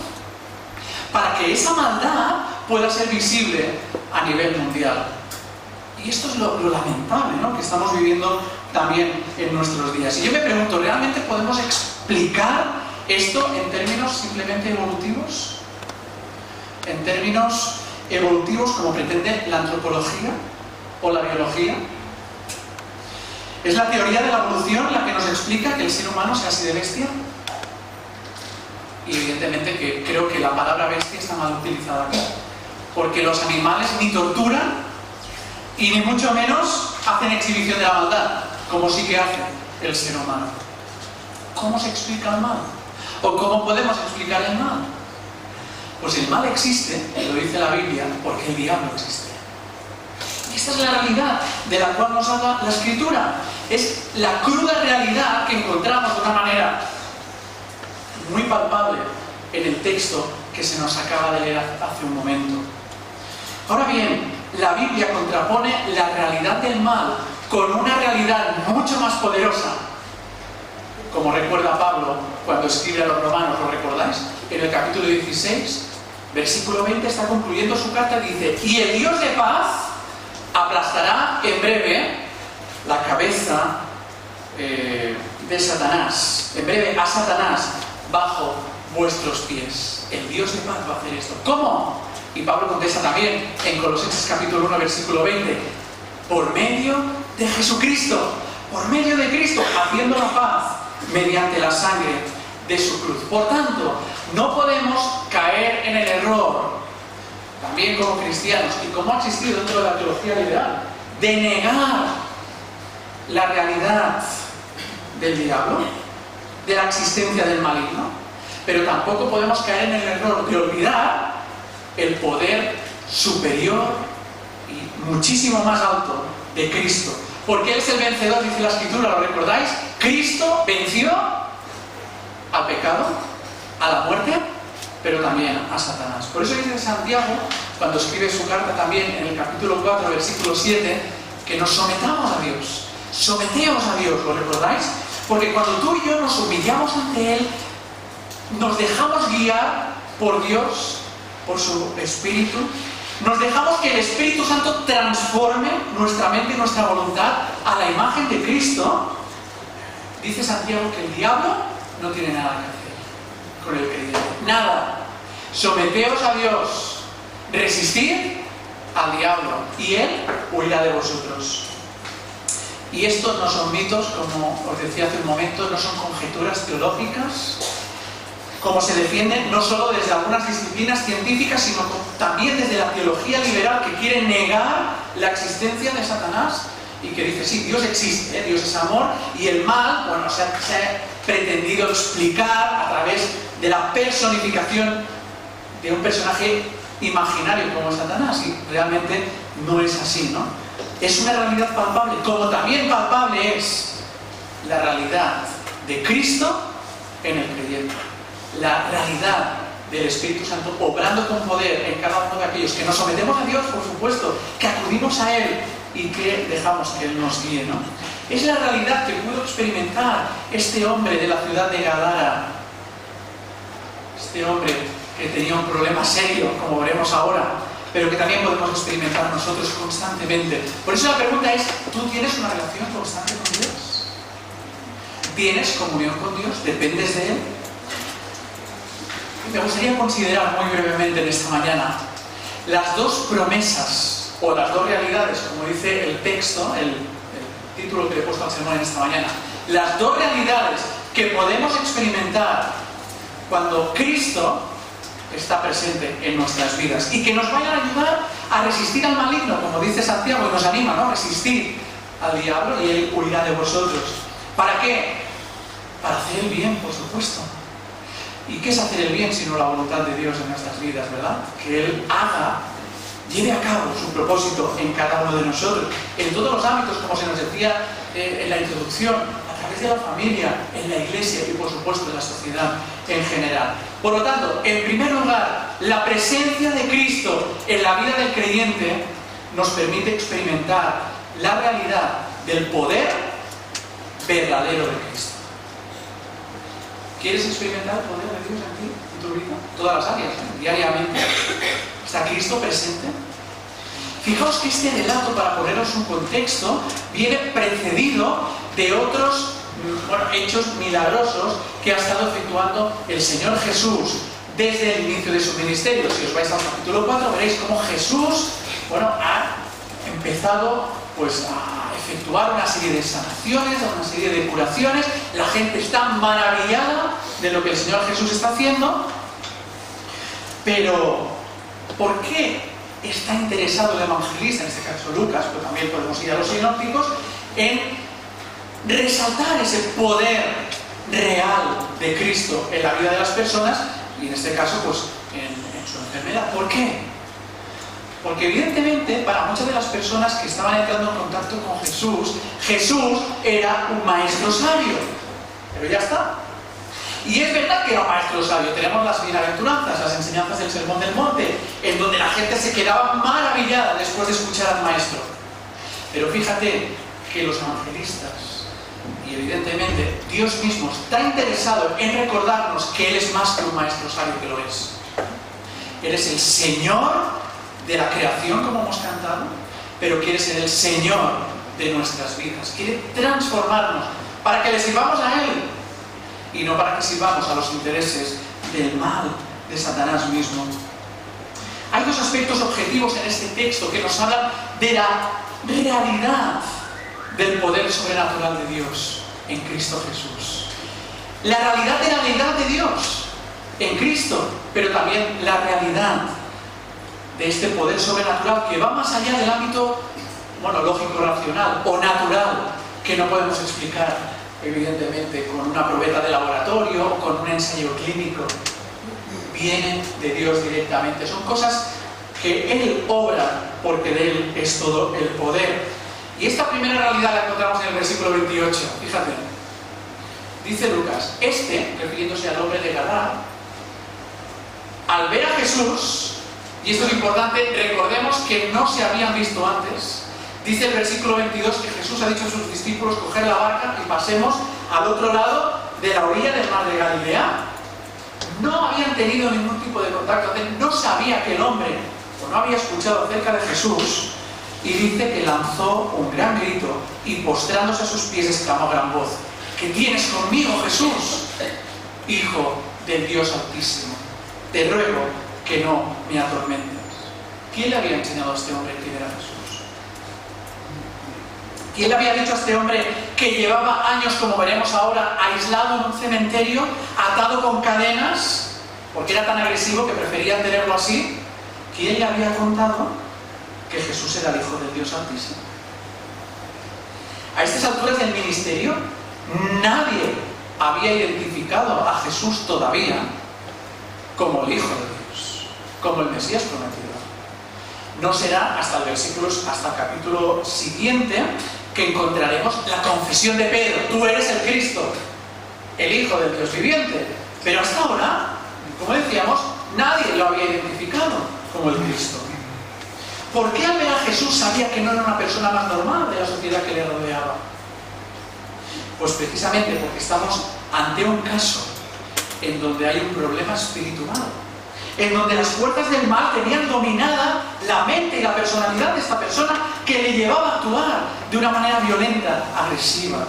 S6: para que esa maldad pueda ser visible a nivel mundial. Y esto es lo lamentable, ¿no?, que estamos viviendo también en nuestros días. Y yo me pregunto, ¿realmente podemos explicar esto en términos simplemente evolutivos? ¿En términos evolutivos como pretende la antropología o la biología? ¿Es la teoría de la evolución la que nos explica que el ser humano sea así de bestia? Y evidentemente que creo que la palabra bestia está mal utilizada aquí, porque los animales ni torturan y ni mucho menos hacen exhibición de la maldad, como sí que hace el ser humano. ¿Cómo se explica el mal? ¿O cómo podemos explicar el mal? Pues el mal existe, lo dice la Biblia, porque el diablo existe. Y esta es la realidad de la cual nos habla la Escritura. Es la cruda realidad que encontramos de una manera muy palpable en el texto que se nos acaba de leer hace un momento. Ahora bien, la Biblia contrapone la realidad del mal con una realidad mucho más poderosa, como recuerda Pablo cuando escribe a los romanos, ¿lo recordáis? En el capítulo 16, versículo 20, está concluyendo su carta, dice: y el Dios de paz aplastará en breve la cabeza de Satanás, en breve a Satanás, bajo vuestros pies. El Dios de paz va a hacer esto. ¿Cómo? Y Pablo contesta también en Colosenses capítulo 1, versículo 20. Por medio de Jesucristo, por medio de Cristo, haciendo la paz mediante la sangre de su cruz. Por tanto, no podemos caer en el error, también como cristianos, y como ha existido dentro de la teología liberal, de negar la realidad del diablo, de la existencia del maligno, pero tampoco podemos caer en el error de olvidar el poder superior y muchísimo más alto de Cristo. Porque Él es el vencedor, dice la Escritura, ¿lo recordáis? Cristo venció al pecado, a la muerte, pero también a Satanás. Por eso dice Santiago, cuando escribe su carta también en el capítulo 4, versículo 7, que nos sometamos a Dios. Someteos a Dios, ¿lo recordáis? Porque cuando tú y yo nos humillamos ante Él, nos dejamos guiar por Dios, por su Espíritu, nos dejamos que el Espíritu Santo transforme nuestra mente y nuestra voluntad a la imagen de Cristo. Dice Santiago que el diablo no tiene nada que hacer con el creyente. Nada. Someteos a Dios, resistid al diablo y Él huirá de vosotros. Y estos no son mitos, como os decía hace un momento, no son conjeturas teológicas, como se defienden no solo desde algunas disciplinas científicas, sino también desde la teología liberal, que quiere negar la existencia de Satanás y que dice, sí, Dios existe, Dios es amor, y el mal, bueno, se ha pretendido explicar a través de la personificación de un personaje imaginario como Satanás, y realmente no es así, ¿no? Es una realidad palpable, como también palpable es la realidad de Cristo en el creyente. La realidad del Espíritu Santo obrando con poder en cada uno de aquellos que nos sometemos a Dios, por supuesto, que acudimos a Él y que dejamos que Él nos guíe, ¿no? Es la realidad que pudo experimentar este hombre de la ciudad de Gadara, este hombre que tenía un problema serio, como veremos ahora, pero que también podemos experimentar nosotros constantemente. Por eso la pregunta es, ¿tú tienes una relación constante con Dios? ¿Tienes comunión con Dios? ¿Dependes de Él? Me gustaría considerar muy brevemente en esta mañana las dos promesas o las dos realidades, como dice el texto, el título que le he puesto al sermón en esta mañana, las dos realidades que podemos experimentar cuando Cristo está presente en nuestras vidas y que nos vayan a ayudar a resistir al maligno, como dice Santiago, y nos anima, ¿no? A resistir al diablo y Él huirá de vosotros. ¿Para qué? Para hacer el bien, por supuesto. ¿Y qué es hacer el bien sino la voluntad de Dios en nuestras vidas, verdad? Que Él lleve a cabo su propósito en cada uno de nosotros, en todos los ámbitos, como se nos decía en la introducción, a través de la familia, en la iglesia y por supuesto en la sociedad en general. Por lo tanto, en primer lugar, la presencia de Cristo en la vida del creyente nos permite experimentar la realidad del poder verdadero de Cristo. ¿Quieres experimentar el poder de Dios en ti, en tu vida? Todas las áreas, diariamente. ¿Está Cristo presente? Fijaos que este relato, para poneros un contexto, viene precedido de otros hechos milagrosos que ha estado efectuando el Señor Jesús desde el inicio de su ministerio. Si os vais al capítulo 4 veréis cómo Jesús ha empezado a efectuar una serie de sanaciones, una serie de curaciones. La gente está maravillada de lo que el Señor Jesús está haciendo, pero ¿por qué está interesado el evangelista, en este caso Lucas, pero también podemos ir a los sinópticos, en resaltar ese poder real de Cristo en la vida de las personas y en este caso en su enfermedad? ¿Por qué? Porque evidentemente para muchas de las personas que estaban entrando en contacto con Jesús, Jesús era un maestro sabio, pero ya está. Y es verdad que era un maestro sabio. Tenemos las bienaventuranzas, las enseñanzas del Sermón del Monte, en donde la gente se quedaba maravillada después de escuchar al maestro. Pero fíjate que los evangelistas, y evidentemente Dios mismo, está interesado en recordarnos que Él es más que un maestro sabio, que lo es. Él es el Señor de la creación, como hemos cantado, pero quiere ser el Señor de nuestras vidas. Quiere transformarnos para que le sirvamos a Él y no para que sirvamos a los intereses del mal de Satanás mismo. Hay dos aspectos objetivos en este texto que nos hablan de la realidad del poder sobrenatural de Dios en Cristo Jesús. La realidad de la deidad de Dios en Cristo, pero también la realidad de este poder sobrenatural que va más allá del ámbito, lógico, racional o natural, que no podemos explicar, evidentemente, con una probeta de laboratorio o con un ensayo clínico. Vienen de Dios directamente. Son cosas que Él obra, porque de Él es todo el poder. Y esta primera realidad la encontramos en el versículo 28. Fíjate. Dice Lucas, refiriéndose al hombre de Gadara, al ver a Jesús, y esto es importante, recordemos que no se habían visto antes. Dice el versículo 22 que Jesús ha dicho a sus discípulos coger la barca y pasemos al otro lado de la orilla del mar de Galilea. No habían tenido ningún tipo de contacto, no sabía que el hombre, o no había escuchado acerca de Jesús, y dice que lanzó un gran grito y postrándose a sus pies exclamó a gran voz: ¿qué tienes conmigo, Jesús, Hijo del Dios Altísimo? Te ruego que no me atormentes. ¿Quién le había enseñado a este hombre quién era Jesús? ¿Quién le había dicho a este hombre que llevaba años, como veremos ahora, aislado en un cementerio, atado con cadenas, porque era tan agresivo que preferían tenerlo así? ¿Quién le había contado que Jesús era el Hijo del Dios Altísimo? A estas alturas del ministerio, nadie había identificado a Jesús todavía como el Hijo de Dios, como el Mesías prometido. No será hasta el capítulo siguiente que encontraremos la confesión de Pedro: tú eres el Cristo, el Hijo del Dios viviente. Pero hasta ahora, como decíamos, nadie lo había identificado como el Cristo. ¿Por qué al ver a Jesús sabía que no era una persona más normal de la sociedad que le rodeaba? Pues precisamente porque estamos ante un caso en donde hay un problema espiritual, en donde las fuerzas del mal tenían dominada la mente y la personalidad de esta persona, que le llevaba a actuar de una manera violenta, agresiva.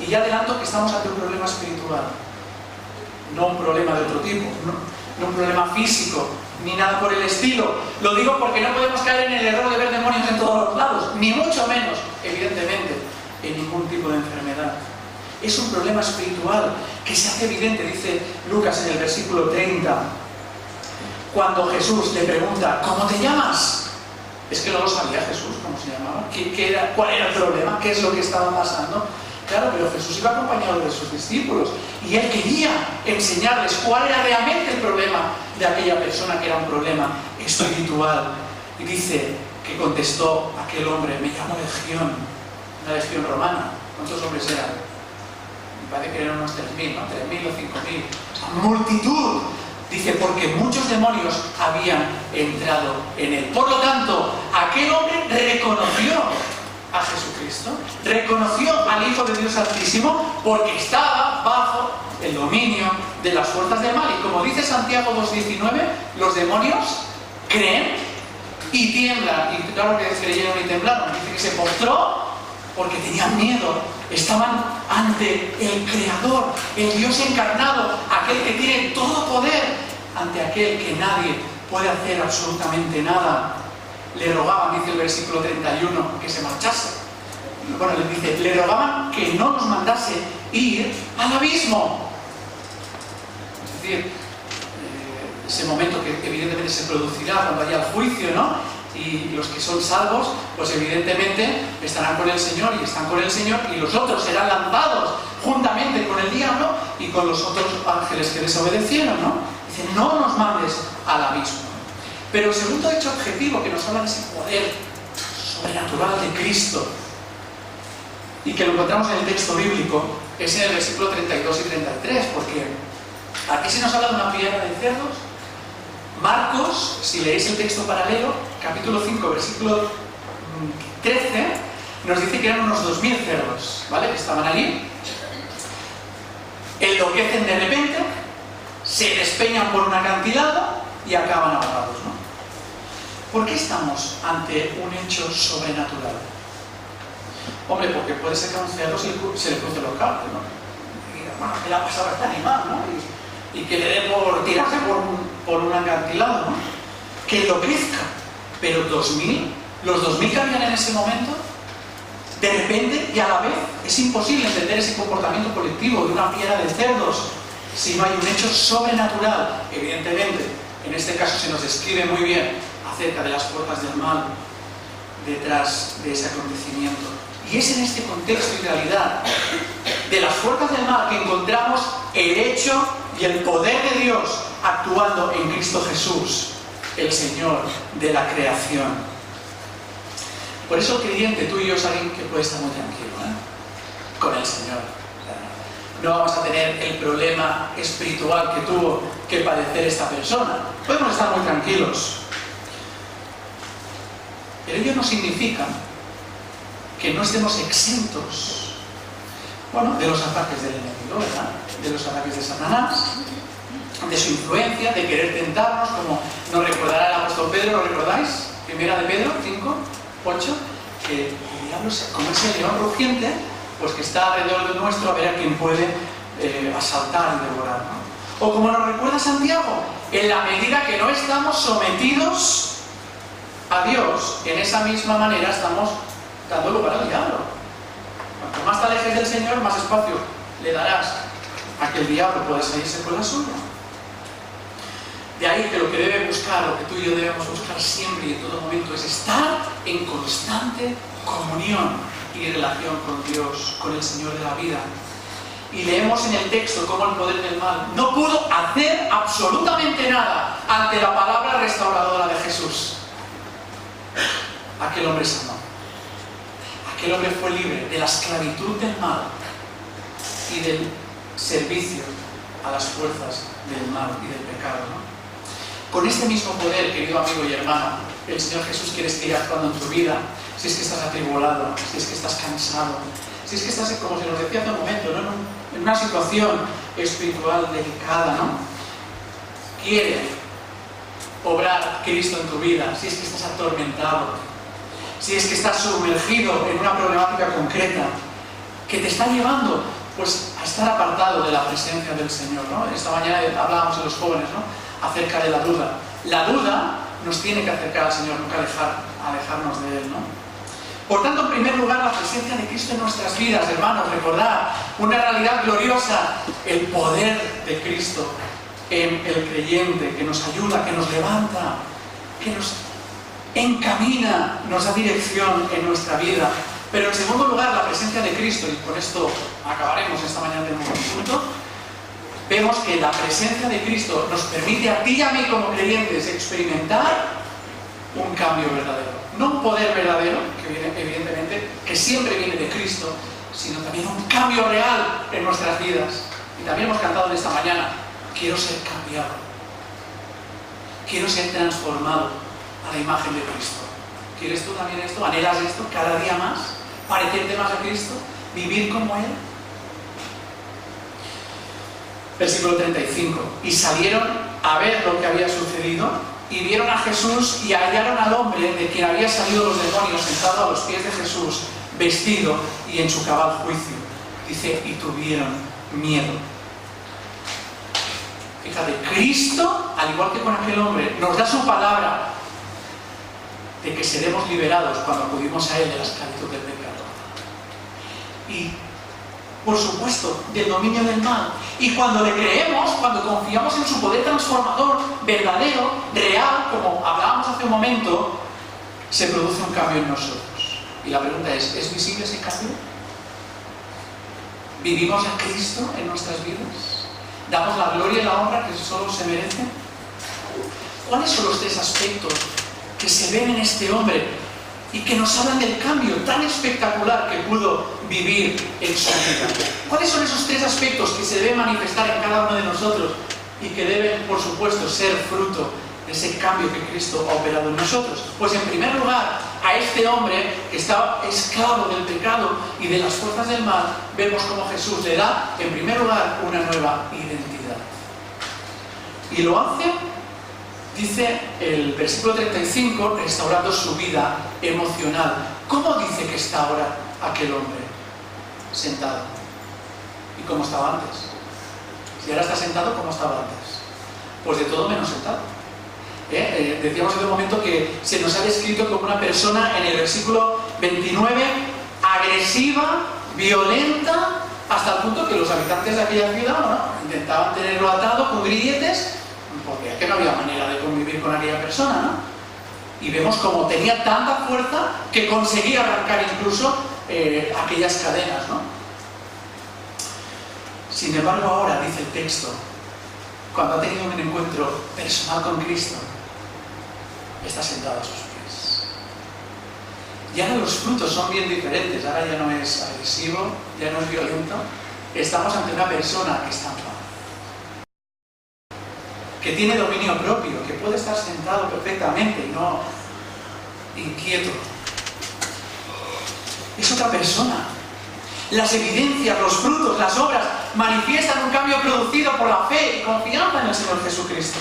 S6: Y ya adelanto que estamos ante un problema espiritual, no un problema de otro tipo, no un problema físico, ni nada por el estilo. Lo digo porque no podemos caer en el error de ver demonios en todos los lados, ni mucho menos, evidentemente, en ningún tipo de enfermedad. Es un problema espiritual que se hace evidente, dice Lucas en el versículo 30, cuando Jesús le pregunta: ¿cómo te llamas? Es que no lo sabía Jesús cómo se llamaba, cuál era el problema, qué es lo que estaba pasando. Claro, pero Jesús iba acompañado de sus discípulos y Él quería enseñarles cuál era realmente el problema de aquella persona, que era un problema espiritual. Y dice que contestó aquel hombre: me llamo Legión, una legión romana. ¿Cuántos hombres eran? Me parece que eran unos 3.000, ¿no? 3.000 o 5.000. Multitud. Dice, porque muchos demonios habían entrado en él. Por lo tanto, aquel hombre reconoció a Jesucristo, reconoció al Hijo de Dios Altísimo, porque estaba bajo el dominio de las fuerzas del mal. Y como dice Santiago 2:19, los demonios creen y tiemblan. Y claro que creyeron y temblaron. Dice que se postró porque tenían miedo. Estaban ante el Creador, el Dios encarnado, aquel que tiene todo poder, ante aquel que nadie puede hacer absolutamente nada. Le rogaban, dice el versículo 31, que se marchase. Bueno, le dice, le rogaban que no nos mandase ir al abismo. Es decir, ese momento que evidentemente se producirá cuando haya el juicio, ¿no? Y los que son salvos, pues evidentemente estarán con el Señor y están con el Señor, y los otros serán lanzados juntamente con el diablo y con los otros ángeles que desobedecieron, ¿no? Dice, no nos mandes al abismo. Pero el segundo hecho objetivo que nos habla de ese poder sobrenatural de Cristo, y que lo encontramos en el texto bíblico, es en el versículo 32 y 33, porque aquí se nos habla de una piedra de cerdos. Marcos, si leéis el texto paralelo, capítulo 5, versículo 13, nos dice que eran unos 2.000 cerdos, ¿vale? Que estaban allí, enloquecen de repente, se despeñan por un acantilado y acaban ahogados, ¿no? ¿Por qué estamos ante un hecho sobrenatural? Hombre, porque puede ser que a un cerdo se le cruce los cables, ¿no? Y, bueno, ¿qué le ha pasado a este animal, no? y que le dé por tirarse por un acantilado, ¿no? Que enloquezca. Pero 2000, los 2000 que habían en ese momento, de repente y a la vez es imposible entender ese comportamiento colectivo de una piara de cerdos si no hay un hecho sobrenatural. Evidentemente, en este caso se nos describe muy bien acerca de las fuerzas del mal detrás de ese acontecimiento. Y es en este contexto y realidad de las fuerzas del mal que encontramos el hecho y el poder de Dios actuando en Cristo Jesús, el Señor de la creación. Por eso, creyente, tú y yo sabemos que puede estar muy tranquilo, con el Señor. No vamos a tener el problema espiritual que tuvo que padecer esta persona. Podemos estar muy tranquilos. Pero ello no significa que no estemos exentos, de los ataques del enemigo, ¿verdad? De los ataques de Satanás, de su influencia, de querer tentarnos, como nos recordará el apóstol Pedro, ¿lo recordáis? Primera de Pedro 5, 8, que el diablo, como ese león rugiente, pues que está alrededor de nuestro a ver a quién puede asaltar y devorar, ¿no? O como nos recuerda Santiago, en la medida que no estamos sometidos a Dios, en esa misma manera estamos dando lugar al diablo. Cuanto más te alejes del Señor, más espacio le darás a que el diablo pueda salirse con la suya. De ahí que lo que debe buscar, lo que tú y yo debemos buscar siempre y en todo momento es estar en constante comunión y relación con Dios, con el Señor de la vida. Y leemos en el texto cómo el poder del mal no pudo hacer absolutamente nada ante la palabra restauradora de Jesús. Aquel hombre sanó. Aquel hombre fue libre de la esclavitud del mal y del servicio a las fuerzas del mal y del pecado, ¿no? Con este mismo poder, querido amigo y hermano, el Señor Jesús quiere seguir actuando en tu vida. Si es que estás atribulado, si es que estás cansado, si es que estás, como se nos decía hace un momento, ¿no? en una situación espiritual delicada, ¿no? Quiere obrar Cristo en tu vida. Si es que estás atormentado, si es que estás sumergido en una problemática concreta que te está llevando pues a estar apartado de la presencia del Señor, ¿no? Esta mañana hablábamos de los jóvenes, ¿no? Acerca de la duda. La duda nos tiene que acercar al Señor, nunca alejarnos de Él, ¿no? Por tanto, en primer lugar, la presencia de Cristo en nuestras vidas, hermanos, recordad, una realidad gloriosa, el poder de Cristo en el creyente, que nos ayuda, que nos levanta, que nos encamina, nos da dirección en nuestra vida. Pero en segundo lugar, la presencia de Cristo, y con esto acabaremos esta mañana del punto, vemos que la presencia de Cristo nos permite a ti y a mí como creyentes experimentar un cambio verdadero. No un poder verdadero, que viene evidentemente, que siempre viene de Cristo, sino también un cambio real en nuestras vidas. Y también hemos cantado en esta mañana, quiero ser cambiado, quiero ser transformado a la imagen de Cristo. ¿Quieres tú también esto? ¿Anhelas esto cada día más? ¿Parecerte más a Cristo? ¿Vivir como Él? Versículo 35. Y salieron a ver lo que había sucedido y vieron a Jesús y hallaron al hombre de quien había salido los demonios sentado a los pies de Jesús, vestido y en su cabal juicio. Dice, y tuvieron miedo. Fíjate, Cristo, al igual que con aquel hombre, nos da su palabra de que seremos liberados cuando acudimos a Él de la esclavitud del pecado. Y, por supuesto, del dominio del mal. Y cuando le creemos, cuando confiamos en su poder transformador, verdadero, real, como hablábamos hace un momento, se produce un cambio en nosotros. Y la pregunta es visible ese cambio? ¿Vivimos a Cristo en nuestras vidas? ¿Damos la gloria y la honra que solo se merece? ¿Cuáles son los tres aspectos que se ven en este hombre y que nos hablan del cambio tan espectacular que pudo vivir en su vida? ¿Cuáles son esos tres aspectos que se deben manifestar en cada uno de nosotros y que deben, por supuesto, ser fruto de ese cambio que Cristo ha operado en nosotros? Pues en primer lugar, a este hombre que estaba esclavo del pecado y de las fuerzas del mal, vemos como Jesús le da, en primer lugar, una nueva identidad. Y lo hace, dice el versículo 35, restaurando su vida emocional. ¿Cómo dice que está ahora aquel hombre sentado? ¿Y cómo estaba antes? Y ahora está sentado como estaba antes. Pues de todo menos sentado. Decíamos en un momento que se nos ha descrito como una persona en el versículo 29 agresiva, violenta, hasta el punto que los habitantes de aquella ciudad, bueno, intentaban tenerlo atado con grilletes, porque es que no había manera de convivir con aquella persona, ¿no? Y vemos como tenía tanta fuerza que conseguía arrancar incluso aquellas cadenas, ¿no? Sin embargo, ahora, dice el texto, cuando ha tenido un encuentro personal con Cristo, está sentado a sus pies. Ya no, los frutos son bien diferentes, ahora ya no es agresivo, ya no es violento. Estamos ante una persona que está en paz, que tiene dominio propio, que puede estar sentado perfectamente y no inquieto. Es otra persona. Las evidencias, los frutos, las obras manifiestan un cambio producido por la fe y confianza en el Señor Jesucristo.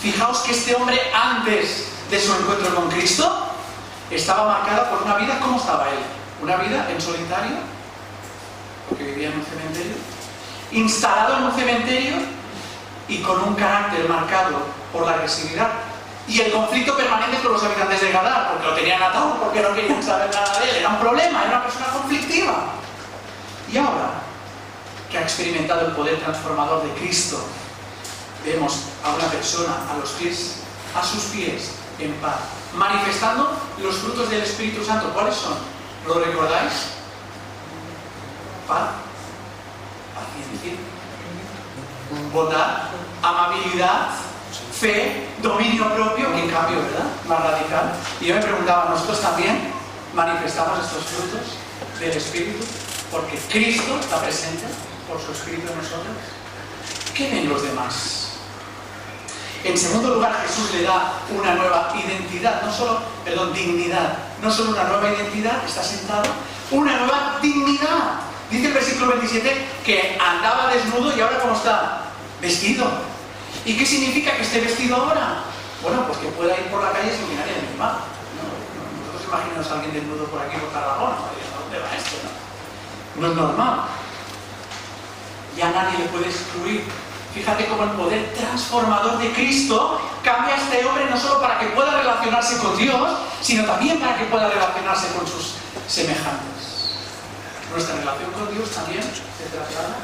S6: Fijaos que este hombre, antes de su encuentro con Cristo, estaba marcada por una vida. ¿Cómo estaba él? Una vida en solitario, porque vivía en un cementerio, instalado en un cementerio y con un carácter marcado por la agresividad y el conflicto permanente con los habitantes de Gadar, porque lo tenían atado, porque no querían saber nada de él. Era un problema, era una persona conflictiva. Y ahora que ha experimentado el poder transformador de Cristo, vemos a una persona a sus pies, en paz, manifestando los frutos del Espíritu Santo. ¿Cuáles son? ¿Lo recordáis? Paz, paciencia, bondad, amabilidad, fe, dominio propio, en cambio, ¿verdad? Más radical. Y yo me preguntaba, ¿nosotros también manifestamos estos frutos del Espíritu? Porque Cristo está presente por su Espíritu en nosotros. ¿Qué ven los demás? En segundo lugar, Jesús le da una nueva identidad, dignidad. No solo una nueva identidad, está sentado, una nueva dignidad. Dice el versículo 27 que andaba desnudo y ahora ¿cómo está? Vestido. ¿Y qué significa que esté vestido ahora? Bueno, pues que pueda ir por la calle sin que nadie le mire. Nosotros imaginamos a alguien desnudo por aquí, por Tarragona. ¿A dónde va esto? No es normal. Ya nadie le puede excluir. Fíjate cómo el poder transformador de Cristo cambia a este hombre no solo para que pueda relacionarse con Dios, sino también para que pueda relacionarse con sus semejantes. Nuestra relación con Dios también se traslada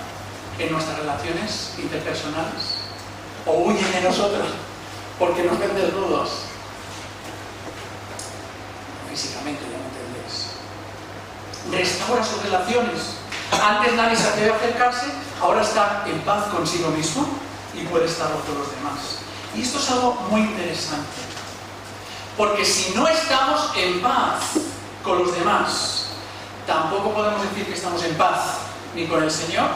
S6: en nuestras relaciones interpersonales. O huyen de nosotros porque nos ven desnudos. Físicamente, ya no entendéis. Restaura sus relaciones. Antes nadie se atreve a acercarse, ahora está en paz consigo mismo y puede estarlo con los demás. Y esto es algo muy interesante. Porque si no estamos en paz con los demás, tampoco podemos decir que estamos en paz ni con el Señor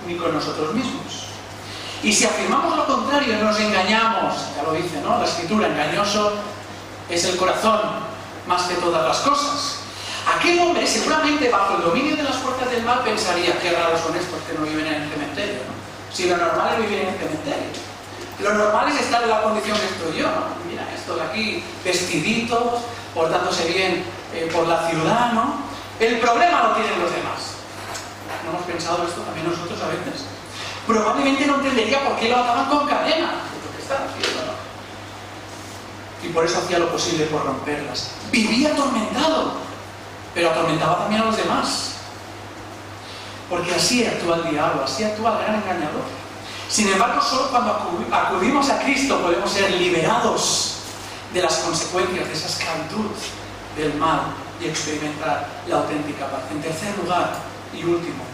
S6: ni con nosotros mismos. Y si afirmamos lo contrario, nos engañamos. Ya lo dice, ¿no? La Escritura, engañoso es el corazón más que todas las cosas. Aquel hombre, seguramente bajo el dominio de las fuerzas del mal, pensaría: qué raros son estos que no viven en el cementerio, ¿no? Si lo normal es vivir en el cementerio. Lo normal es estar en la condición que estoy yo, ¿no? Mira, estos de aquí, vestiditos, portándose bien por la ciudad, ¿no? El problema lo tienen los demás. ¿No hemos pensado esto también nosotros a veces? Probablemente no entendería por qué lo ataban con cadena. Lo que está haciendo, ¿no? Y por eso hacía lo posible por romperlas. Vivía atormentado, pero atormentaba también a los demás. Porque así actúa el diablo, así actúa el gran engañador. Sin embargo, solo cuando acudimos a Cristo podemos ser liberados de las consecuencias de esa esclavitud del mal y experimentar la auténtica paz. En tercer lugar y último,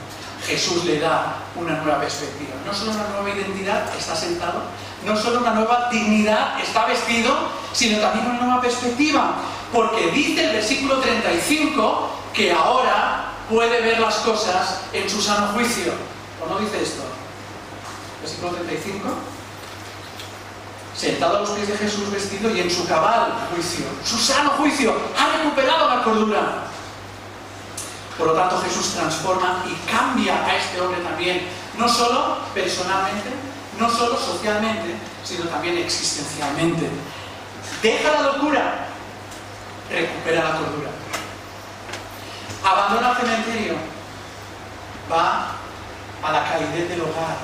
S6: Jesús le da una nueva perspectiva. No solo una nueva identidad, está sentado, no solo una nueva dignidad, está vestido, sino también una nueva perspectiva. Porque dice el versículo 35 que ahora puede ver las cosas en su sano juicio. ¿O no dice esto? Versículo 35. Sentado a los pies de Jesús, vestido y en su cabal juicio, su sano juicio, ha recuperado la cordura. Por lo tanto, Jesús transforma y cambia a este hombre también, no solo personalmente, no solo socialmente, sino también existencialmente. Deja la locura, recupera la cordura. Abandona el cementerio, va a la calidez del hogar,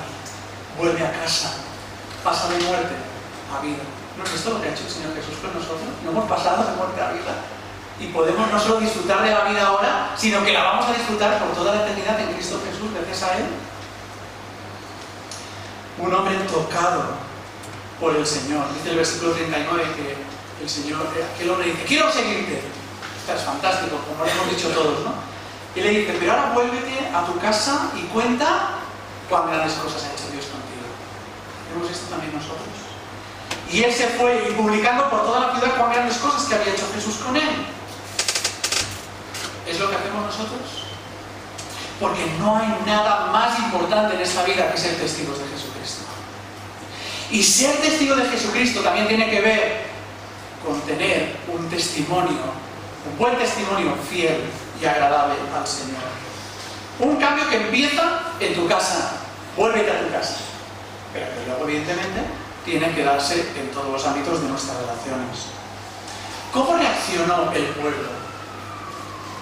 S6: vuelve a casa, pasa de muerte a vida. ¿No es esto lo que ha hecho el Señor Jesús con nosotros? No hemos pasado de muerte a vida. Y podemos no solo disfrutar de la vida ahora, sino que la vamos a disfrutar por toda la eternidad en Cristo Jesús, gracias a Él. Un hombre tocado por el Señor. Dice el versículo 39 que el Señor, aquel hombre dice, quiero seguirte. Esto es fantástico, como lo hemos dicho todos, ¿no? Y le dice, pero ahora vuélvete a tu casa y cuenta cuán grandes cosas ha hecho Dios contigo. Hemos visto también nosotros. Y él se fue y publicando por toda la ciudad cuán grandes cosas que había hecho Jesús con él. ¿Es lo que hacemos nosotros? Porque no hay nada más importante en esta vida que ser testigos de Jesucristo. Y ser testigo de Jesucristo también tiene que ver con tener un testimonio, un buen testimonio fiel y agradable al Señor. Un cambio que empieza en tu casa. Vuélvete a tu casa. Pero que luego, evidentemente, tiene que darse en todos los ámbitos de nuestras relaciones. ¿Cómo reaccionó el pueblo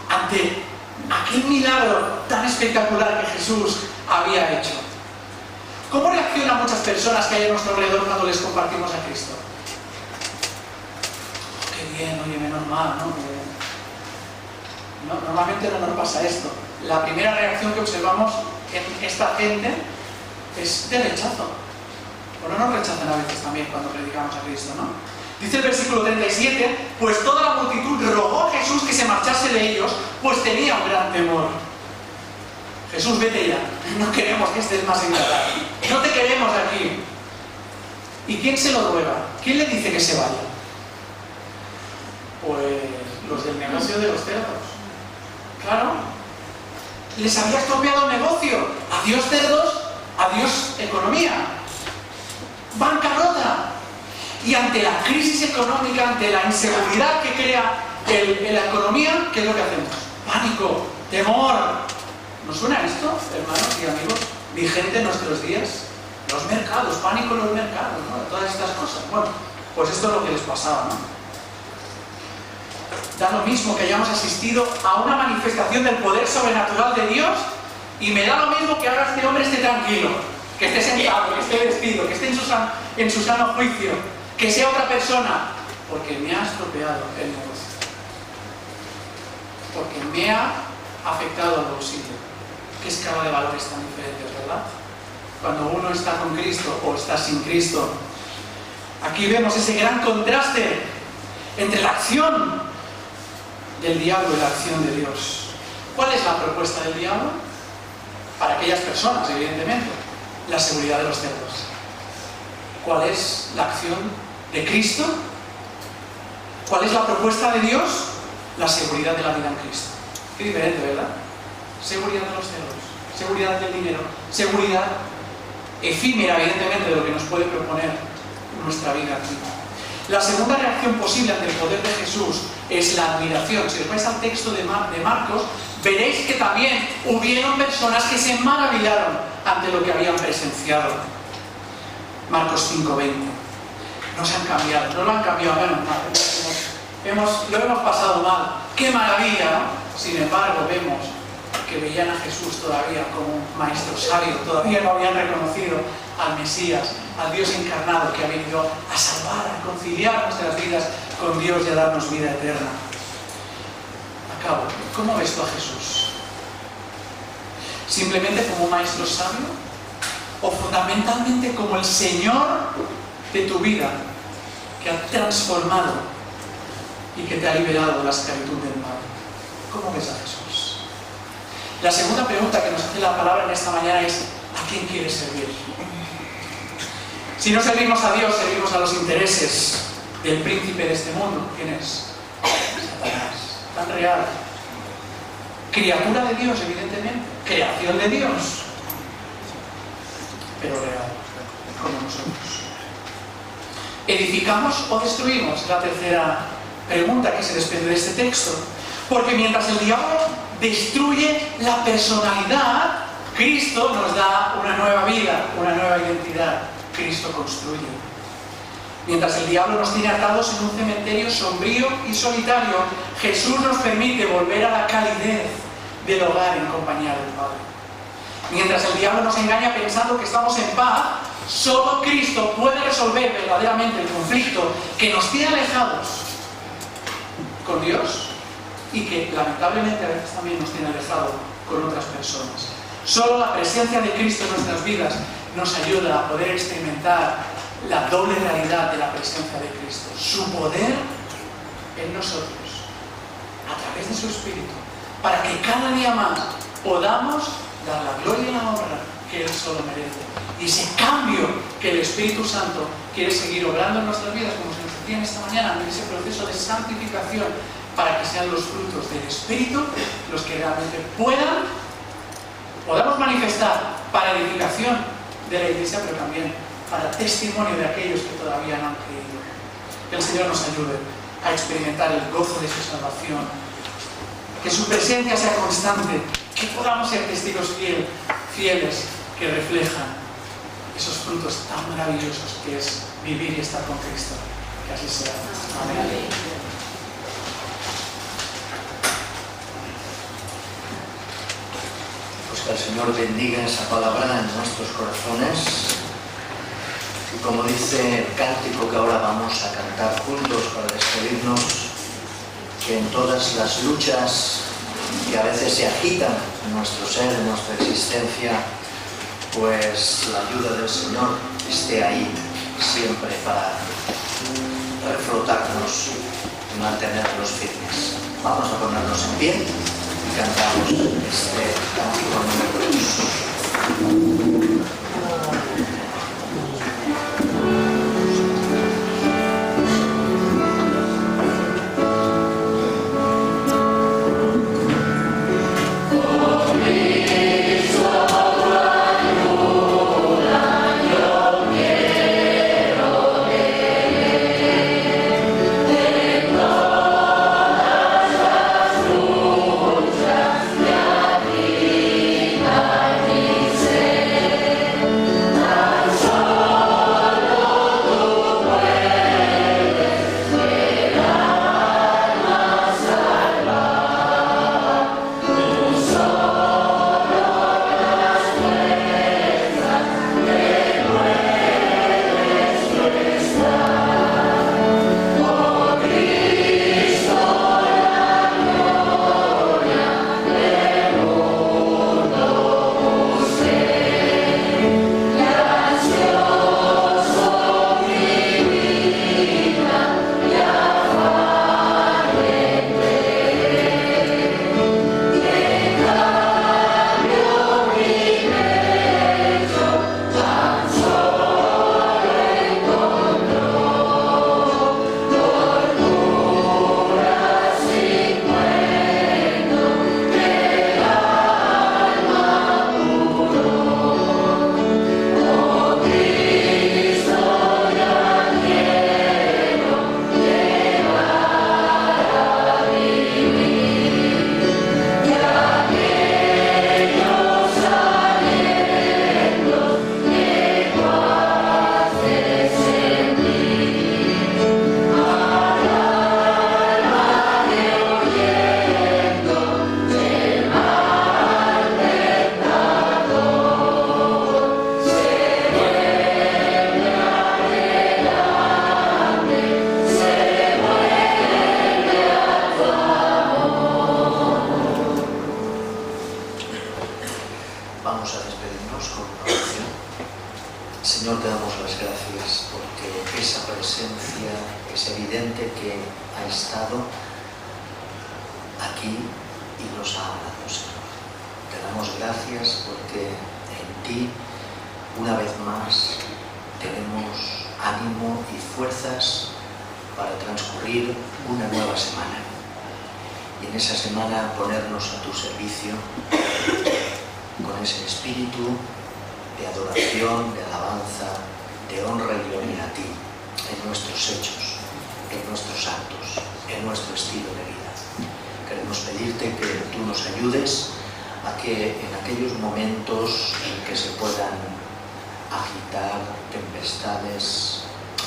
S6: ante aquel milagro tan espectacular que Jesús había hecho? ¿Cómo reaccionan muchas personas que hay a nuestro alrededor cuando les compartimos a Cristo? Qué bien, oye, menos mal, ¿no? Normalmente no nos pasa esto. La primera reacción que observamos en esta gente es de rechazo. O no nos rechazan a veces también cuando predicamos a Cristo, ¿no? Dice el versículo 37, pues toda la multitud rogó a Jesús que se marchase de ellos, pues tenía un gran temor. Jesús, vete ya, no queremos que estés más en casa, no te queremos aquí. ¿Y quién se lo ruega? ¿Quién le dice que se vaya? Pues los del negocio de los cerdos. Claro, les había estropeado el negocio. Adiós cerdos, adiós economía. Bancarrota. Y ante la crisis económica, ante la inseguridad que crea la economía, ¿qué es lo que hacemos? Pánico, temor. ¿Nos suena esto, hermanos y amigos, vigente en nuestros días? Los mercados, pánico en los mercados, ¿no? Todas estas cosas. Bueno, pues esto es lo que les pasaba, ¿no? Da lo mismo que hayamos asistido a una manifestación del poder sobrenatural de Dios y me da lo mismo que ahora este hombre esté tranquilo, que esté sentado, que esté vestido, que esté en su sano juicio, que sea otra persona, porque me ha estropeado el negocio, porque me ha afectado al bolsillo. Qué escala de valores tan diferentes, ¿verdad? Cuando uno está con Cristo o está sin Cristo. Aquí vemos ese gran contraste entre la acción del diablo y la acción de Dios. ¿Cuál es la propuesta del diablo? Para aquellas personas, evidentemente, la seguridad de los cerdos. ¿Cuál es la acción de Cristo? ¿Cuál es la propuesta de Dios? La seguridad de la vida en Cristo. Qué diferente, ¿verdad? Seguridad de los cerdos, seguridad del dinero, seguridad efímera, evidentemente, de lo que nos puede proponer nuestra vida aquí. La segunda reacción posible ante el poder de Jesús es la admiración. Si os vais al texto de Marcos, veréis que también hubieron personas que se maravillaron ante lo que habían presenciado. Marcos 5:20. No se han cambiado, no lo han cambiado, menos mal. Lo hemos pasado mal. ¡Qué maravilla!, ¿no? Sin embargo, vemos que veían a Jesús todavía como un maestro sabio, todavía no habían reconocido al Mesías, al Dios encarnado que ha venido a salvar, a conciliar nuestras vidas con Dios y a darnos vida eterna. Acabo. ¿Cómo ves tú a Jesús? ¿Simplemente como un maestro sabio? ¿O fundamentalmente como el Señor de tu vida, que ha transformado y que te ha liberado de la esclavitud del mal? ¿Cómo ves a Jesús? La segunda pregunta que nos hace la palabra en esta mañana es: ¿a quién quieres servir? Si no servimos a Dios, servimos a los intereses del príncipe de este mundo. ¿Quién es? Satanás. Tan real. Criatura de Dios, evidentemente. Creación de Dios. Pero real, como nosotros. ¿Edificamos o destruimos? Es la tercera pregunta que se desprende de este texto. Porque mientras el diablo destruye la personalidad, Cristo nos da una nueva vida, una nueva identidad. Cristo construye. Mientras el diablo nos tiene atados en un cementerio sombrío y solitario, Jesús nos permite volver a la calidez del hogar en compañía del Padre. Mientras el diablo nos engaña pensando que estamos en paz, solo Cristo puede resolver verdaderamente el conflicto que nos tiene alejados con Dios y que lamentablemente a veces también nos tiene alejado con otras personas. Solo la presencia de Cristo en nuestras vidas nos ayuda a poder experimentar la doble realidad de la presencia de Cristo, su poder en nosotros, a través de su Espíritu, para que cada día más podamos dar la gloria y la honra que Él solo merece. Y ese cambio que el Espíritu Santo quiere seguir obrando en nuestras vidas, como se nos decía en esta mañana, en ese proceso de santificación, para que sean los frutos del Espíritu los que realmente podamos manifestar para edificación de la Iglesia, pero también para testimonio de aquellos que todavía no han creído. Que el Señor nos ayude a experimentar el gozo de su salvación, que su presencia sea constante, que podamos ser testigos fieles que reflejan esos frutos tan maravillosos que es vivir y estar con Cristo. Que así sea. Amén.
S2: Pues que el Señor bendiga esa palabra en nuestros corazones. Y como dice el cántico que ahora vamos a cantar juntos para despedirnos, que en todas las luchas que a veces se agitan en nuestro ser, en nuestra existencia, pues la ayuda del Señor esté ahí siempre para reflotarnos y mantenernos firmes. Vamos a ponernos en pie y cantamos este cántico número 2.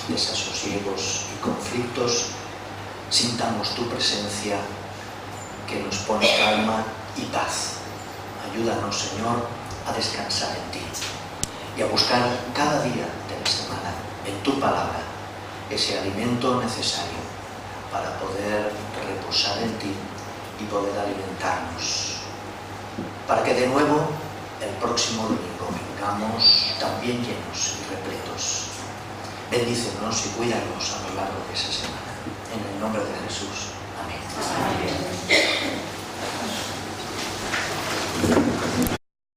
S2: Desasosiegos y conflictos, sintamos tu presencia que nos pone calma y paz. Ayúdanos, Señor, a descansar en ti y a buscar cada día de la semana en tu palabra ese alimento necesario para poder reposar en ti y poder alimentarnos, para que de nuevo el próximo domingo vengamos también llenos y repletos. Bendícenos y cuídanos a lo largo de esa semana. En el nombre de Jesús.